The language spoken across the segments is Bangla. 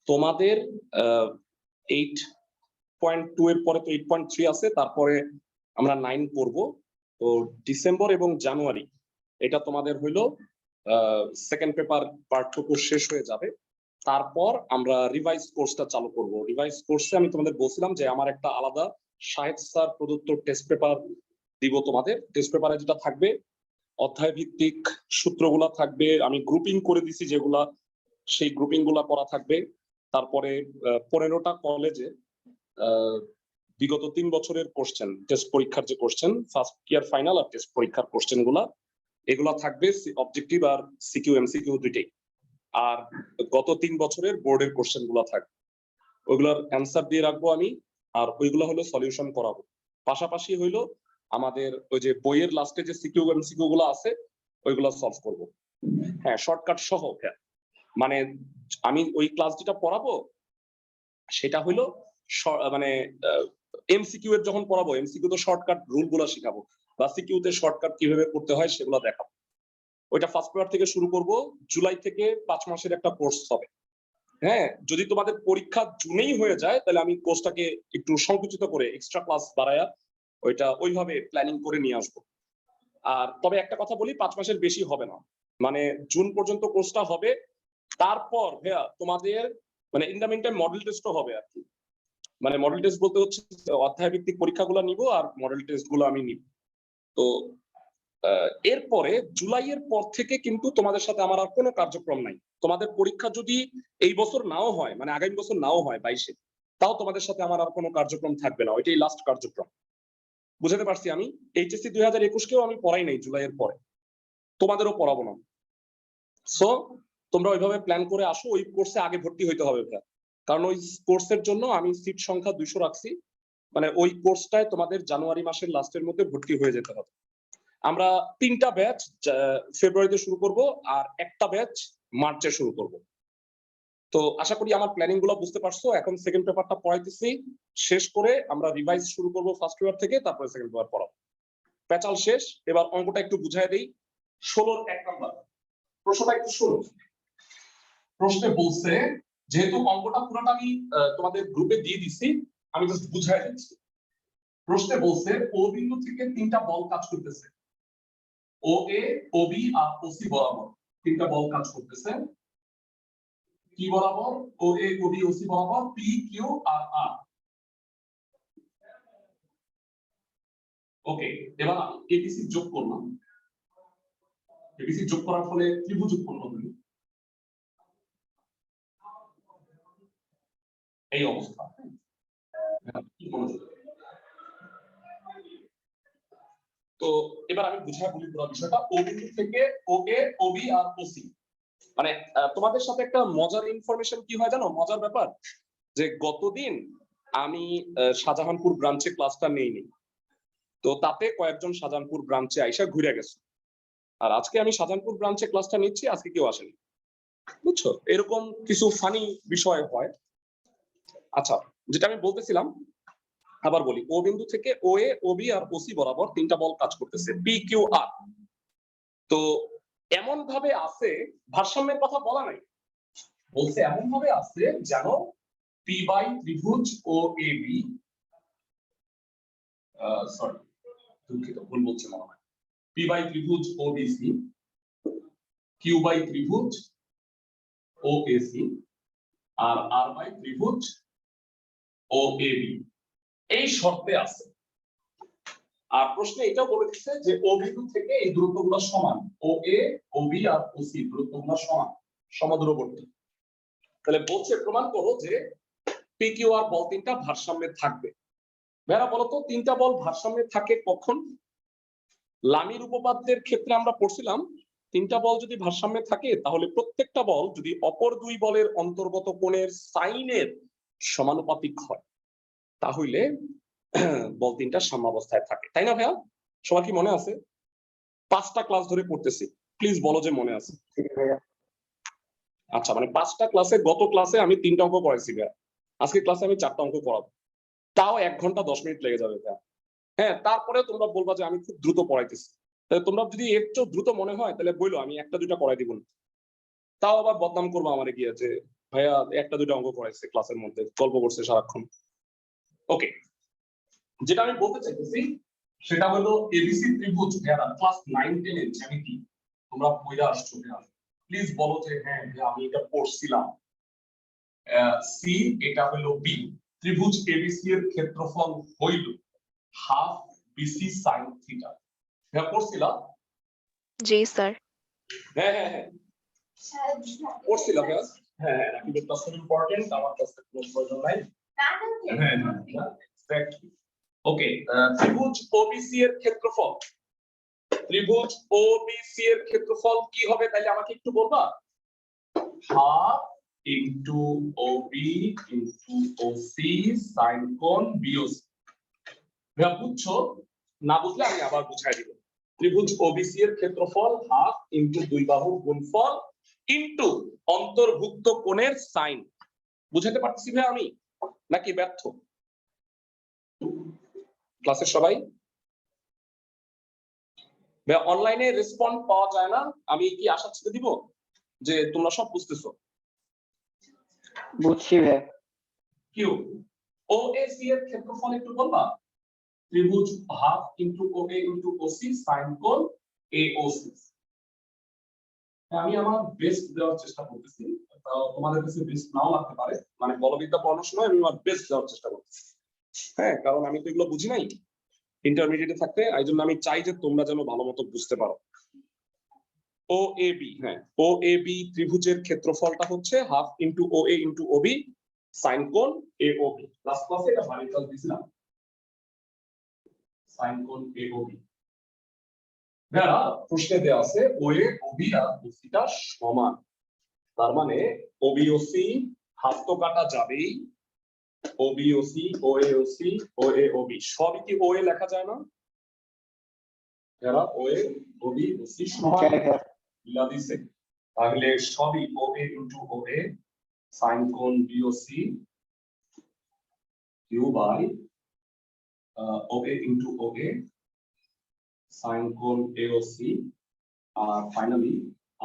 তোমাদের 8.2 এর পরে তো 8.3 আছে, তারপরে আমরা 9 করব। তো ডিসেম্বর এবং জানুয়ারি এটা তোমাদের হইলো সেকেন্ড পেপার পাঠ্য কোর্স শেষ হয়ে যাবে। তারপর আমরা রিভাইজ কোর্সটা চালু করব। রিভাইজ কোর্সে আমি তোমাদের বলছিলাম যে আমার একটা আলাদা শাহেদ স্যার প্রদত্ত টেস্ট পেপার দিব তোমাদের। টেস্ট পেপারে যেটা থাকবে অধ্যায় ভিত্তিক সূত্রগুলা থাকবে, আমি গ্রুপিং করে দিছি যেগুলা, সেই গ্রুপিং গুলা করা থাকবে। তারপরে 15টা কলেজে বিগত 3 বছরের কোশ্চেন, টেস্ট পরীক্ষার যে কোশ্চেন, ফার্স্ট ইয়ার ফাইনাল আর টেস্ট পরীক্ষার কোশ্চেন গুলা, এগুলা থাকবে অবজেক্টিভ আর সিকিউ এমসিকিউ দুইটাই। আর গত 3 বছরের বোর্ডের কোশ্চেন গুলা থাকবে, ওইগুলার অ্যান্সার দিয়ে রাখবো আমি, আর ওইগুলা হলো সলিউশন করাবো। পাশাপাশি হইলো আমাদের ওই যে বইয়ের লাস্টে যে সিকিউ এমসিকিউ গুলো আছে ওইগুলা সলভ করব। হ্যাঁ, শর্টকাট সহ। হ্যাঁ, মানে আমি ওই ক্লাস যেটা পড়াবো সেটা হইলো মানে এমসিকিউ এর যখন পড়াবো, এমসিকিউ তো শর্টকাট রুল গুলা শিখাবো, বা সিকিউ তে শর্টকাট কিভাবে করতে হয় সেগুলো দেখাবো। ওইটা ফার্স্ট পেপার থেকে শুরু করব। জুলাই থেকে 5 মাসের একটা কোর্স হবে। হ্যাঁ, যদি তোমাদের পরীক্ষা জুনেই হয়ে যায় তাহলে আমি কোর্সটাকে একটু সংকুচিত করে এক্সট্রা ক্লাস বাড়ায়া ওইটা ওইভাবে প্ল্যানিং করে নিয়ে আসবো। আর তবে একটা কথা বলি, 5 মাসের বেশি হবে না, মানে জুন পর্যন্ত কোর্সটা হবে। তারপর ভাইয়া তোমাদের মানে in the mean time model টেস্টও হবে আর কি। মানে মডেল টেস্ট বলতে হচ্ছে অধ্যায় ভিত্তিক পরীক্ষাগুলো নিব আর মডেল টেস্ট গুলো আমি নিব। তো এরপরে জুলাইয়ের পর থেকে কিন্তু তোমাদের সাথে আমার আর কোনো কার্যক্রম নাই। তোমাদের পরীক্ষা যদি এই বছর নাও হয়, মানে আগামী বছর নাও হয় 22-এ, তাও তোমাদের সাথে আমার আর কোনো কার্যক্রম থাকবে না, ওইটাই লাস্ট কার্যক্রম। বুঝতে পারছি আমি। এইচএসসি 2021-কেও আমি পড়াই নাই জুলাইয়ের পরে, তোমাদেরও পড়াবো না। সো তোমরা ওইভাবে প্ল্যান করে আসো। ওই কোর্সে আগে ভর্তি হইতে হবে ভাইয়া, কারণ ওই কোর্সের জন্য আমি সিট সংখ্যা 200 রাখছি। মানে ওই কোর্সটায় তোমাদের জানুয়ারি মাসের লাস্টের মধ্যে ভর্তি হয়ে যেতে হবে। আমরা 3টা ব্যাচ ফেব্রুয়ারিতে শুরু করব আর একটা ব্যাচ মার্চে শুরু করব। তো আশা করি আমার প্ল্যানিং গুলো বুঝতে পারছো। এখন সেকেন্ড পেপারটা পড়াইতেছি, শেষ করে আমরা রিভাইজ শুরু করব ফার্স্ট পেপার থেকে, তারপরে সেকেন্ড পেপার পড়াবো। প্যাচাল শেষ। এবার অঙ্কটা একটু বুঝাই দেই। 16-র 1 নাম্বার প্রশ্নটা একটু শুনো। প্রশ্নে বলছে, যেহেতু অঙ্কটা পুরোটা আমি তোমাদের গ্রুপে দিয়ে দিছি, আমি জাস্ট বুঝাই দিচ্ছি। প্রশ্নে বলছে ও বিন্দু থেকে 3টা বল কাজ করতেছে, ও এ, ও বি আর ও সি বরাবর 3টা বল কাজ করতেছে। কি বরাবর? ও এ, ও বি, ও সি বরাবর পি, কিউ আর আর। ওকে, এবার আমি এবিসি যোগ করলাম। এবিসি যোগ করার ফলে ত্রিভুজ উৎপন্ন হলো। এই অবস্থা। তো এবার আমি বুঝাই বলি পুরো বিষয়টা। ও বিন্দু থেকে ও এ, ও বি আর ও সি, মানে তোমাদের সাথে একটা মজার ইনফরমেশন কি হয় জানো, মজার ব্যাপার, যে গতদিন আমি শাহজাহানপুর ব্রাঞ্চে ক্লাসটা নেইনি। তো তাতে কয়েকজন শাহজাহানপুর ব্রাঞ্চে আইসা ঘুরে গেছে, আর আজকে আমি শাহজাহানপুর ব্রাঞ্চে ক্লাসটা নিচ্ছি, আজকে কেউ আসেনি। বুঝছো, এরকম কিছু ফানি বিষয় হয়। আচ্ছা, যেটা আমি বলতেছিলাম, আবার বলি। ও বিন্দু থেকে ও এ, ও বি আর ও সি বরাবর 3টা বল কাজ করতেছে, পি, কিউ, আর। তো এমন ভাবে আছে, ভারসাম্যের কথা বলা নাই, বলছে এমন ভাবে আছে যেন পি বাই ত্রিভুজ ও এ বি, সরি দুঃখিত ভুল বলছে মনে হয়, পি বাই ত্রিভুজ ও বি সি, কিউ বাই ত্রিভুজ ও A C, R R by ত্রিভুজ ও এ বি, এই শর্তে আছে। আর প্রশ্নে এটাও বলে দিচ্ছে যে ও বিন্দু থেকে এই দূরত্বগুলো সমান, ও এ, ও বি আর ও সি দূরত্বগুলো সমান, সমদূরবর্তী। তাহলে বলছে প্রমাণ করো যে পি কিউ আর বল 3টা ভারসাম্যে থাকবে। ভাইরা বলতো 3টা বল ভারসাম্যে থাকে কখন? লামির উপপাদ্যের ক্ষেত্রে আমরা পড়ছিলাম 3টা বল যদি ভারসাম্যে থাকে তাহলে প্রত্যেকটা বল যদি অপর 2 বলের অন্তর্গত কোণের সাইনের সমানুপাতিক হয় তাহলে বল 3টা সাম্যাবস্থায় থাকে, তাই না ভাইয়া? সবার কি মনে আছে? 5টা ক্লাস ধরে পড়তেছি, প্লিজ বলো যে মনে আছে। আচ্ছা, মানে 5টা ক্লাসে, গত ক্লাসে আমি 3টা অঙ্ক পড়াইছি ভাইয়া, আজকে ক্লাসে আমি 4টা অঙ্ক পড়াবো, তাও 1 ঘন্টা 10 মিনিট লেগে যাবে ভাইয়া। হ্যাঁ, তারপরে তোমরা বলবা যে আমি খুব দ্রুত পড়াইতেছি। তাহলে তোমরা যদি এর চেয়ে দ্রুত মনে হয় তাহলে বইলো, আমি 1টা 2টা পড়াই দিব না, তাও আবার বদনাম করবো আমারে গিয়ে যে ভাইয়া একটা দুইটা অঙ্ক করাইছে ক্লাসের মধ্যে, গল্প করছে সারাক্ষণ। ওকে, যেটা আমি বলতে চাইতেছি সেটা হলো এবিসি ত্রিভুজ ভাইয়া ক্লাস 9-10 এর জ্যামিতি তোমরা পড়ে আসছো ভাইয়া, প্লিজ বলো যে হ্যাঁ ভাইয়া আমি এটা পড়ছিলাম। সি এটা হলো বি, ত্রিভুজ এবিসি এর ক্ষেত্রফল হইল হাফ বিসি সাইন থিটা। ভাইয়া পড়ছিলা? জি স্যার। হ্যাঁ হ্যাঁ হ্যাঁ পড়ছিলা ভাইয়া। হ্যাঁ রাকিবের ক্লাস ইম্পর্টেন্ট, আমার কাছে কোনো প্রয়োজন নাই। হ্যাঁ এক্স্যাক্টলি। ওকে, ত্রিভুজ ওবিসি এর ক্ষেত্রফল, ত্রিভুজ ওবিসি এর ক্ষেত্রফল কি হবে তাইলে আমাকে একটু বলবা? Half into OB into OC sine কোণ বিওসি। ভাইয়া বুঝছো? না বুঝলে আমি আবার বুঝাই দিব। ত্রিভুজ ওবিসি এর ক্ষেত্রফল হাফ ইনটু দুই বাহুর গুণফল ইনটু অন্তর্ভুক্ত কোণের সাইন। বুঝাতে পারতেছি ভাই আমি নাকি ব্যর্থ ক্লাসের সবাই? ভাই অনলাইনে রেসপন্ড পাওয়া যায় না, আমি কি আশা ছেড়ে দিব যে তোমরা সব বুঝতেছো? বুঝছি ভাই। কিউ ওএসি এর ক্ষেত্রফল একটু বলবা? ত্রিভুজ half into OA into OC sine কোণ এওসি। আমি আমার বেস্ট দেওয়ার চেষ্টা করতেছি, তোমাদের কাছে বেস্ট নাও লাগতে পারে, মানে বলবিদ্যা পড়ানোর সময় আমি আমার বেস্ট দেওয়ার চেষ্টা করতেছি। হ্যাঁ, কারণ আমি তো এগুলো বুঝি নাই ইন্টারমিডিয়েটে থাকতে, এই জন্য আমি চাই যে তোমরা যেন ভালো মতো বুঝতে পারো। ও এ বি, হ্যাঁ ও এ বি ত্রিভুজের ক্ষেত্রফলটা হচ্ছে half into O A into Obi sign কোণ এ ও বি। লাস্ট ক্লাসে এটা বাড়ি ক্লাস দিছিলাম, সাইন কোণ এ ও বি। ভাইয়া প্রশ্নে দেওয়া আছে ও এ ওবি আর ওসিটা সমান, তার মানে ওবি ওসি হাফ তো কাটা যাবেই, ওবি ওসি ও এ ওসি ও এ ওবি সবই কি ও এ লেখা যায় না? যারা ও এ ওবি ওসি সমান দিছে, তাহলে সবই O A into O A sine কোণ BOC Q by O A into O A sine কোণ এওসি, আর finally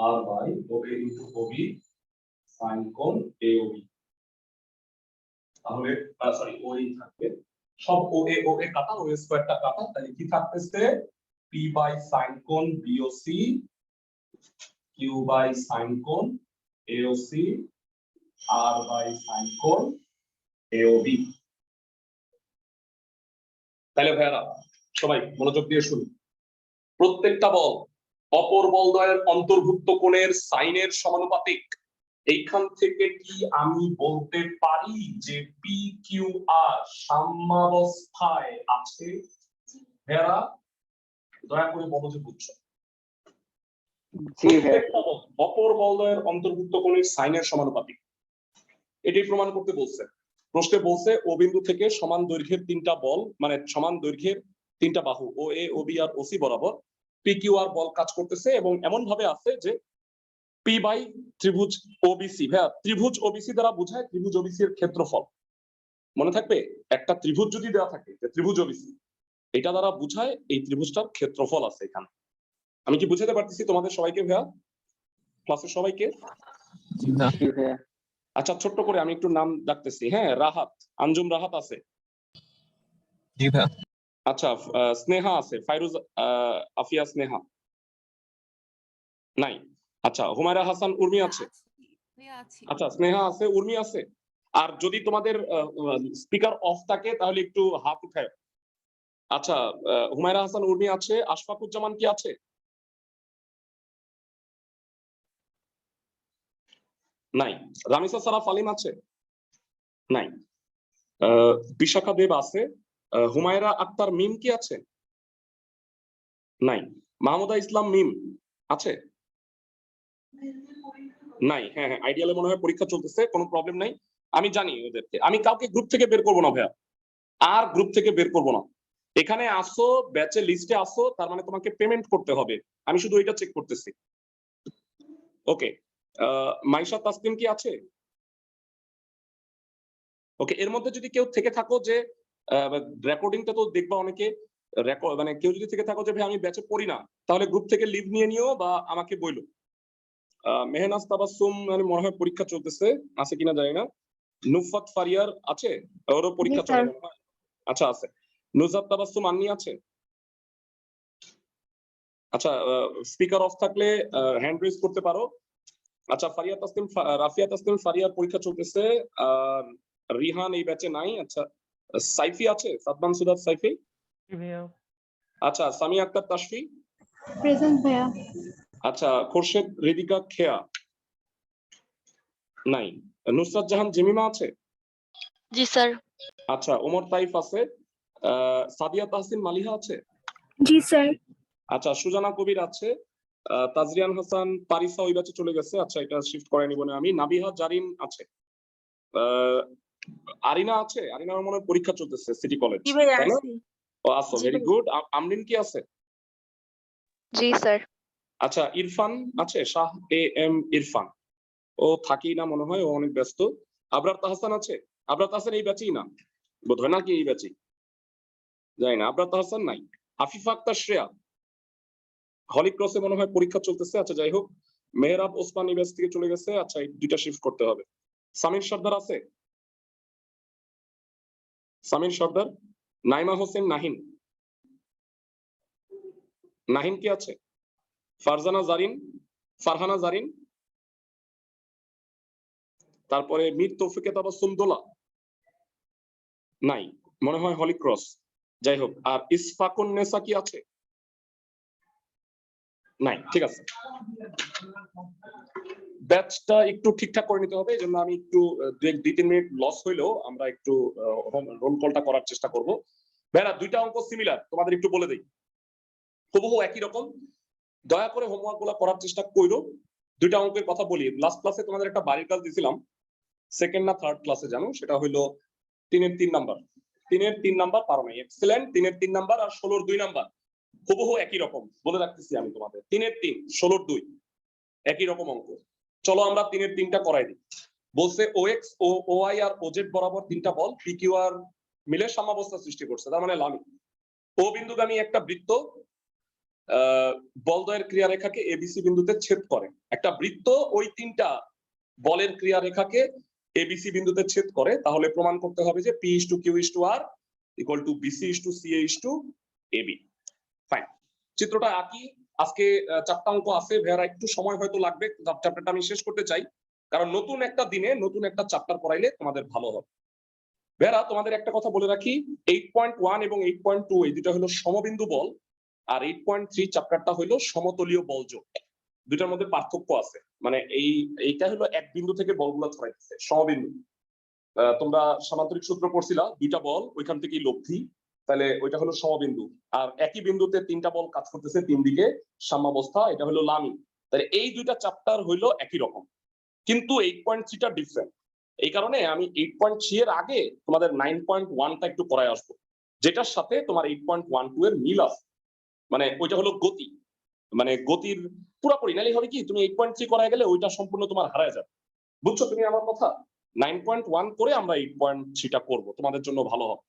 R by O A into O B sine কোণ এওবি। তাহলে সরি ও এই থাকবে, সব ও এ কাটা, ও স্কয়ারটা কাটা, তাহলে কি থাকতেছে? পি বাই সাইন কোণ বিওসি কিউ বাই সাইন কোণ এওসি আর বাই সাইন কোণ এওবি। তাহলে ভাইরা সবাই মনোযোগ দিয়ে শুনুন, প্রত্যেকটা বল অপর বলদ্বয়ের অন্তর্ভুক্ত কোণের সাইনের সমানুপাতিক। এইখান থেকে কি আমি বলতে পারি যে পি কিউ আর সাম্যাবস্থায় আছে? ভাইরা দয়া করে বলো যে বুঝছো। প্রত্যেকটা বল অপর বলদ্বয়ের অন্তর্ভুক্ত কোণের সাইনের সমানুপাতিক, এটাই প্রমাণ করতে বলছে। প্রশ্নে বলছে ও বিন্দু থেকে সমান দৈর্ঘ্যের তিনটা বল, মানে সমান দৈর্ঘ্যের তিনটা বাহু ও এ ও বি আর ওসি বরাবর পি কিউ আর বল কাজ করতেছে, এবং এমন ভাবে আছে যে পি বাই ত্রিভুজ ওবিসি। ভাইয়া ত্রিভুজ ওবিসি দ্বারা বোঝায় ত্রিভুজ ওবিসি এর ক্ষেত্রফল। মনে থাকবে, একটা ত্রিভুজ যদি দেওয়া থাকে ত্রিভুজ ওবিসি, এটা দ্বারা বোঝায় এই ত্রিভুজটার ক্ষেত্রফল আছে এখানে। আমি কি বুঝাতে পারতেছি তোমাদের সবাইকে ভাইয়া, ক্লাসের সবাইকে? আচ্ছা ছোট্ট করে আমি একটু নাম ডাকতেছি। হ্যাঁ রাহাত, আঞ্জুম রাহাত আছে? জি ভাই। আচ্ছা স্নেহা আছে? ফাইরুজ আফিয়া স্নেহা নাই? আচ্ছা হুমায়রা হাসান উর্মি আছে? আচ্ছা স্নেহা আছে, উর্মি আছে। আর যদি তোমাদের স্পিকার অফ থাকে তাহলে একটু হাত উঠায়। আচ্ছা হুমায়রা হাসান উর্মি আছে, আশফাকুজ্জামান কি আছে? নাই। রামিসা সারাফ আলিম আছে? নাই। বিশাখা দেব আছে। হুমায়রা আক্তার মিম কি আছে? নাই। মাহমুদা ইসলাম মিম আছে? নাই। হ্যাঁ হ্যাঁ আইডিয়ালে মনে হয় পরীক্ষা চলতেছে, কোনো প্রবলেম নাই। আমি জানি ওদেরকে, আমি কাউকে গ্রুপ থেকে বের করবো না ভাইয়া, আর গ্রুপ থেকে বের করবো না। এখানে আসো, ব্যাচের লিস্টে আসো, তার মানে তোমাকে পেমেন্ট করতে হবে, আমি শুধু এটা চেক করতেছি। ওকে, মাইশা তাসলিম কি আছে? ওকে, এর মধ্যে যদি কেউ থেকে থাকো যে রেকর্ডিংটা তো দেখবা অনেকে, মানে কেউ যদি থেকে থাকো যে ভাই আমি ব্যাচে পড়ি না, তাহলে গ্রুপ থেকে লিভ নিয়ে নিও বা আমাকে বইলো। মেহনাজ তাবাসসুম মানে মনে হয় পরীক্ষা চলতেছে, আছে কিনা জানি না। নুফাত ফারিয়ার আছে, ওরও পরীক্ষা চলে মনে হয়। আচ্ছা আছে। নুজাত তাবাসসুম আন্নি আছে। আচ্ছা, স্পিকার অফ থাকলে হ্যান্ড রেজ করতে পারো। আচ্ছা, ফারিয়া তাসনিম রাফিয়া তাসনিম ফারিয়ার পরীক্ষা চলতেছে, আর রিহান এই ব্যাচে নাই। আচ্ছা, সাইফি আছে, সাদমান সুদাত সাইফি। আচ্ছা, সামিয়া আক্তার তাশফি প্রেজেন্ট ভাইয়া। আচ্ছা, খোরশেদ রিদিকা খেয়া নাই। নুসরাত জাহান জেমিমা আছে। জি স্যার। আচ্ছা, ওমর তাইফ আছে। সাদিয়া তাহসিন মালিহা আছে। জি স্যার। আচ্ছা, সুজানা কবির আছে। তাজরিয়ান হাসান পারিসা ওই ব্যাচে চলে গেছে। আচ্ছা, এটা শিফট করে নিব না আমি। নাবিহা জারিন আছে। আরিনা আছে। আরিনার মনে হয় পরীক্ষা চলতেছে সিটি কলেজ, জি ভাইয়া তাই না? আছি। ও আছো, জি ভেরি ভাইয়া। গুড। আমরিন কি আছে? জি স্যার। আচ্ছা, ইরফান আছে, শাহ এ এম ইরফান। ও থাকি না মনে হয়, ও অনেক ব্যস্ত। আবরার তাহসান আছে। আবরার তাহসান এই ব্যাচেই না বোধ হয়, নাকি এই ব্যাচেই জানি না। আবরার তাহসান নাই। আফিফা আক্তার শ্রেয়া হলি ক্রসে মনে হয় পরীক্ষা চলতেছে। আচ্ছা, যাই হোক। মেহরাব ওসমান এই ব্যাচ থেকে চলে গেছে। আচ্ছা, এই দুইটা শিফট করতে হবে। সামির সর্দার আছে। সামির সর্দার। নাইমা হোসেন নাহিন। নাহিন কি আছে? ফারজানা জারিন, ফারহানা জারিন। তারপরে মীর তৌফিকে তাবাসসুম দোলা নাই, মনে হয় হলি ক্রস। যাই হোক। আর ইসফাকুন নেসা কি আছে? নাই। ঠিক আছে, ব্যাচটা একটু ঠিকঠাক করে নিতে হবে, এই জন্য আমি একটু 2-3 মিনিট লস হইলেও আমরা একটু রোল কলটা করার চেষ্টা করব। ভাইরা, দুইটা অঙ্ক সিমিলার, তোমাদের একটু বলে দিই, হুবহু একই রকম। দয়া করে হোমওয়ার্ক গুলো করার চেষ্টা করো। দুইটা অঙ্কের কথা বলি। লাস্ট ক্লাসে তোমাদের একটা বাড়ির কাজ দিয়েছিলাম, সেকেন্ড না থার্ড ক্লাসে জানো, সেটা হলো 3-এর 3 নাম্বার। 3-এর 3 নাম্বার পারো নাই, এক্সেলেন্ট। 3-এর 3 নাম্বার আর 16-এর 2 নাম্বার হুবহু একই রকম, বলে রাখতেছি আমি তোমাদের। 3-এর 3, 16-এর 2 একই রকম অঙ্ক। চলো আমরা 3-এর 3টা করাই দিই। বলছে OX ও OY আর OZ বরাবর তিনটা বল PQ আর মিলে সাম্যাবস্থা সৃষ্টি করছে, তার মানে লামি। ও বিন্দুগামী একটা বৃত্ত বলদ্বয়ের ক্রিয়ারেখাকে ABC বিন্দুতে ছেদ করে। একটা বৃত্ত ওই তিনটা বলের ক্রিয়ারেখাকে ABC বিন্দুতে ছেদ করে, তাহলে প্রমাণ করতে হবে যে P/Q/R = BC/CA/AB। ফাইন, চিত্রটা আঁকি। আজকে 4টা অঙ্ক আছে ভাইয়ারা, একটু সময় হয়তো লাগবে, চ্যাপ্টারটা আমি শেষ করতে চাই, কারণ নতুন একটা দিনে নতুন একটা চ্যাপ্টার পড়াইলে তোমাদের ভালো হবে। ভাইয়ারা, তোমাদের একটা কথা বলে রাখি, 8.1 এবং 8.2 এই দুটো হলো সমবিন্দু বল, আর 8.3 চ্যাপ্টারটা হলো সমতলীয় বলযোগ। দুটার মধ্যে পার্থক্য আছে, মানে এইটা হলো এক বিন্দু থেকে বলগুলো ছড়াইতেছে, সমবিন্দু। তোমরা সামান্তরিক সূত্র পড়ছিলা, দুইটা বল ওইখান থেকেই লব্ধি, তাহলে ওইটা হলো সমবিন্দু। আর একই বিন্দুতে তিনটা বল কাজ করতেছে তিন দিকে, সাম্যাবস্থা, এটা হলো লামি। তাহলে এই দুইটা চ্যাপ্টার হইলো একই রকম, কিন্তু 8.3টা ডিফারেন্ট। এই কারণে আমি 8.3 এর আগে তোমাদের 9.1টা একটু পড়ায় আসবো, যেটার সাথে তোমার 8.12 এর মিল আছে। মানে ওইটা হলো গতি, মানে গতির পুরোপুরি, নালে হবে কি তুমি 8.3 করায় গেলে ওইটা সম্পূর্ণ তোমার হারায় যাবে। বুঝছো তুমি আমার কথা? 9.1 করে আমরা 8.3টা করব, তোমাদের জন্য ভালো হবে।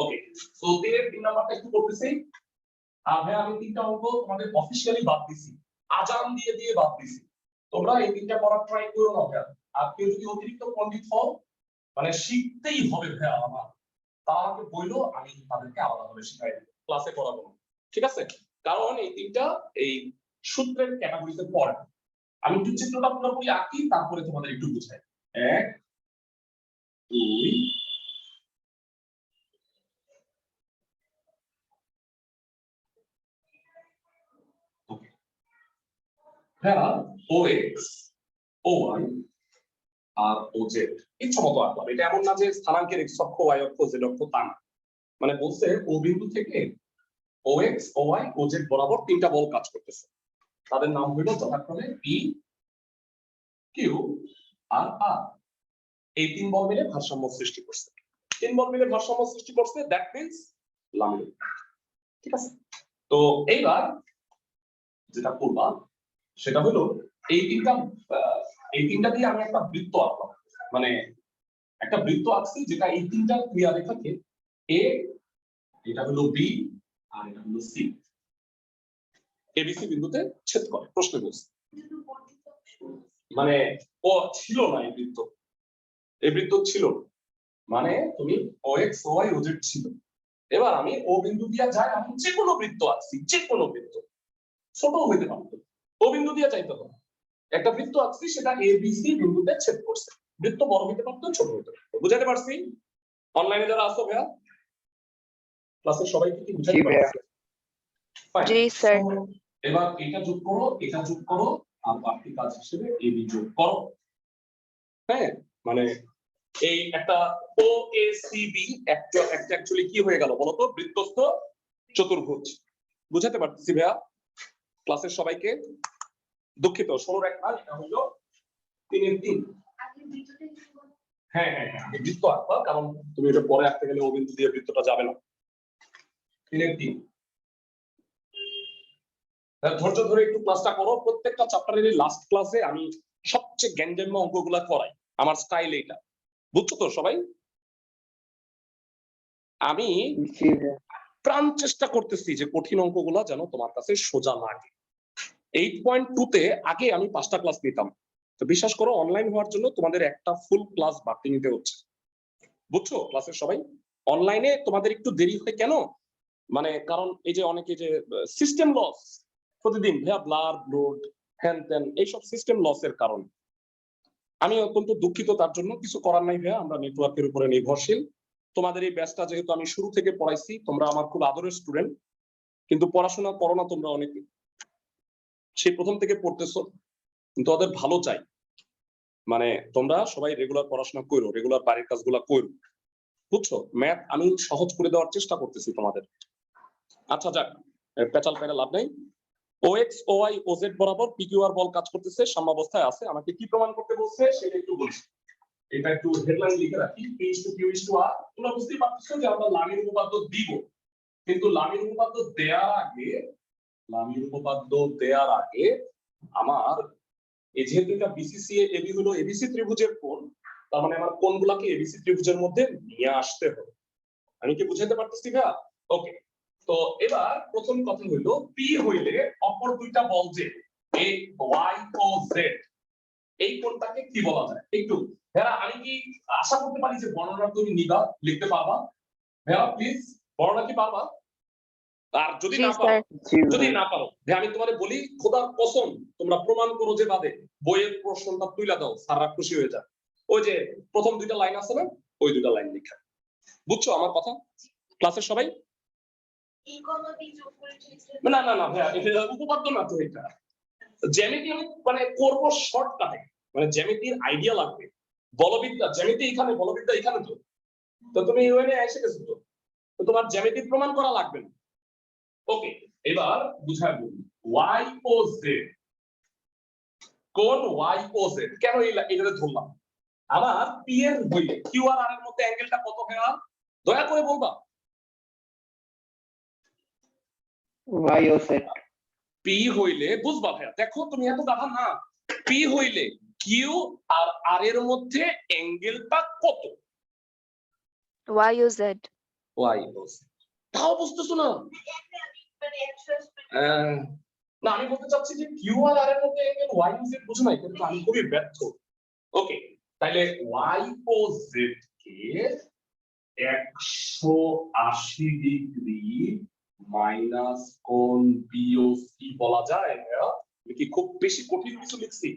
ওকে, সো 3-এর 3 নাম্বারটা একটু করতেছি। আর ভাই, আমি তিনটা অঙ্ক তোমাদের অফিশিয়ালি বাদ দিছি, আজান দিয়ে দিয়ে বাদ দিছি। তোমরা এই তিনটা করার ট্রাই করো না ভাই। আর কেউ যদি অতিরিক্ত পণ্ডিত হও, মানে শিখতেই হবে ভাই আমার, তাহলে বইলো, আমি তাদেরকে আলাদাভাবে শিখাই দেব, ক্লাসে করাবো না, ঠিক আছে? কারণ এই তিনটা এই সূত্রের ক্যাটাগরিতে পড়ে। আমি একটু চিত্রটা পুরোপুরি আঁকি, তারপরে তোমাদের একটু বুঝাই। 1 2 ওকে। হ্যাঁ, OX OY আর OZ ইচ্ছা মতো আঁকলাম। এটা এমন না যে স্থানাঙ্কের x অক্ষ y অক্ষ z অক্ষ, তা না। মানে বলছে ও বিন্দু থেকে OX OY OZ বরাবর তিনটা বল কাজ করতেছে, তাদের নাম হলো যথাক্রমে P Q আর R। এই তিন বল মিলে ভারসাম্য সৃষ্টি করছে। তিন বল মিলে ভারসাম্য সৃষ্টি করছে, দ্যাট মিন্স লামি। ঠিক আছে? তো এইবার যেটা করবা সেটা হলো এই তিনটা দিয়ে আমি একটা বৃত্ত আঁকলাম, মানে একটা বৃত্ত আঁকছি যেটা এই তিনটা ক্রিয়ারেখাকে A, এটা হলো B আর এটা হলো C, ABC বিন্দুতে ছেদ করে। প্রশ্নে বলছে মানে ও ছিল না এই বৃত্ত ছিল না। মানে তুমি OX OY OZ ছিল। এবার আমি ও বিন্দু দিয়ে যাই, আমি যে কোনো বৃত্ত আঁকছি, যে কোনো বৃত্ত, ছোট হইতে পারতো, ও বিন্দু দিয়ে যাইতে হবে। একটা বৃত্ত আঁকছি, সেটা ABC বিন্দুতে ছেদ করছে। বৃত্ত বড় হইতে পারতো, ছোট হইতে পারতো। বুঝাতে পারছি? অনলাইনে যারা আসো ভাইয়া, ক্লাসের সবাইকে কি বুঝাতে পারছি? জি স্যার। এবার এটা যোগ করো, এটা যোগ করো, আর বাকি কাজ হিসেবে AB যোগ করো। হ্যাঁ, মানে এই একটা OACB একটা অ্যাকচুয়ালি কি হয়ে গেল বলতো? বৃত্তস্থ চতুর্ভুজ। বুঝাতে পারতেছি ভাইয়া ক্লাসের সবাইকে? দুঃখিত, 16 এক না, এটা হলো 3 এর 3। হ্যাঁ হ্যাঁ হ্যাঁ, বৃত্ত আঁকবা, কারণ তুমি এটা পরে আঁকতে গেলে ও বিন্দু দিয়ে বৃত্তটা যাবে না। 3 এর 3। ধৈর্য ধরে একটু ক্লাসটা করো। প্রত্যেকটা চ্যাপ্টারের লাস্ট ক্লাসে আমি সবচেয়ে গ্যাঞ্জাম্য অঙ্কগুলা করাই, আমার স্টাইল এইটা। বুঝছো তো সবাই? আমি প্রাণ চেষ্টা করতেছি যে কঠিন অঙ্কগুলা যেন তোমার কাছে সোজা লাগে। 8.2 তে আগে আমি 5টা ক্লাস নিতাম, তো বিশ্বাস করো অনলাইন হওয়ার জন্য তোমাদের একটা ফুল ক্লাস বাড়তি নিতে হচ্ছে। বুঝছো ক্লাসের সবাই? অনলাইনে তোমাদের একটু দেরি হয় কেন? মানে কারণ এই যে অনেকে যে সিস্টেম লস প্রতিদিন, ভাইয়া ব্লার ব্লোড হ্যান ত্যান, এইসব সিস্টেম লসের কারণ। আমি অত্যন্ত দুঃখিত, তার জন্য কিছু করার নাই ভাইয়া, আমরা নেটওয়ার্কের উপরে নির্ভরশীল। তোমাদের এই ব্যাচটা যেহেতু আমি শুরু থেকে পড়াইছি, তোমরা আমার খুব আদরের স্টুডেন্ট, কিন্তু পড়াশোনা করো না তোমরা অনেকে, সেই প্রথম থেকে পড়তেছো, কিন্তু ওদের ভালো চাই। মানে তোমরা সবাই রেগুলার পড়াশোনা করো, রেগুলার বাড়ির কাজগুলো করো। বুঝছো? ম্যাথ আমি সহজ করে দেওয়ার চেষ্টা করতেছি তোমাদের। আচ্ছা যাক, পেঁচাল পেরে লাভ নাই। OX OY OZ বরাবর PQR বল কাজ করতেছে, সাম্যাবস্থায় আছে। আমাকে কি প্রমাণ করতে বলছে সেটা একটু বলছি। এটা একটু হেডলাইন লিখে রাখি, P/Q/R। তোমরা বুঝতেই পারছো যে আমরা লামির উপপাদ্য দিব, কিন্তু লামির উপপাদ্য দেওয়ার আগে আমার এই যেহেতু এটা BCCA AB হলো ABC ত্রিভুজের কোণ, তার মানে আমার কোণগুলোকে ABC ত্রিভুজের মধ্যে নিয়ে আসতে হবে। আমি কি বুঝাতে পারতেছি ভাইয়া? ওকে, তো এবার প্রথম কথা হইলো P হইলে অপর দুইটা বল যে Y ও Z, এই কোণটাকে কি বলা যায়? একটু ভাইয়া আমি কি আশা করতে পারি যে বর্ণনা তুমি নিবা, লিখতে পারবা? ভাইয়া প্লিজ বর্ণনা কি পারবা? আর যদি না পারো ভাই আমি তোমারে বলি, খোদার কসম তোমরা প্রমাণ করো যে বাদে, বইয়ের প্রশ্নটা তুইলা দাও, স্যাররা খুশি হয়ে যায়। ওই যে প্রথম দুইটা লাইন আছে না, ওই দুইটা লাইন লেখা। বুঝছো আমার কথা ক্লাসের সবাই? না না না ভাইয়া, এটা উপপাদ্য না তো, এটা জ্যামিতি। আমি মানে করব শর্টকাটে, মানে জ্যামিতির আইডিয়া লাগবে। বলবিদ্যা জ্যামিতি এখানে, বলবিদ্যা এখানে, তো তুমি ওখানে এসে গেছো, তো তোমার জ্যামিতি প্রমাণ করা লাগবে না। ওকে, এবার বুঝাই বলি Y ও Z, কোণ Y ও Z কেন এটাতে ধরলাম? আমার P এর হইলে Q আর R এর মধ্যে অ্যাঙ্গেলটা কত ভাইয়া? দয়া করে বলবা। Y ও Z। P হইলে বুঝবা ভাইয়া, দেখো তুমি এত গাধা না। P হইলে Q আর R এর মধ্যে অ্যাঙ্গেলটা কত? Y ও Z। Y ও Z, তাও বুঝতেছো না? না আমি বলতে চাচ্ছি যে Q আর R এর মধ্যে অ্যাঙ্গেল Y ও Z বুঝো নাই, কিন্তু আমি খুবই ব্যর্থ। ওকে, তাহলে Y ও Z কে 180 ডিগ্রি মাইনাস কোণ BOC বলা যায়। আমি কি খুব বেশি কঠিন কিছু লিখছি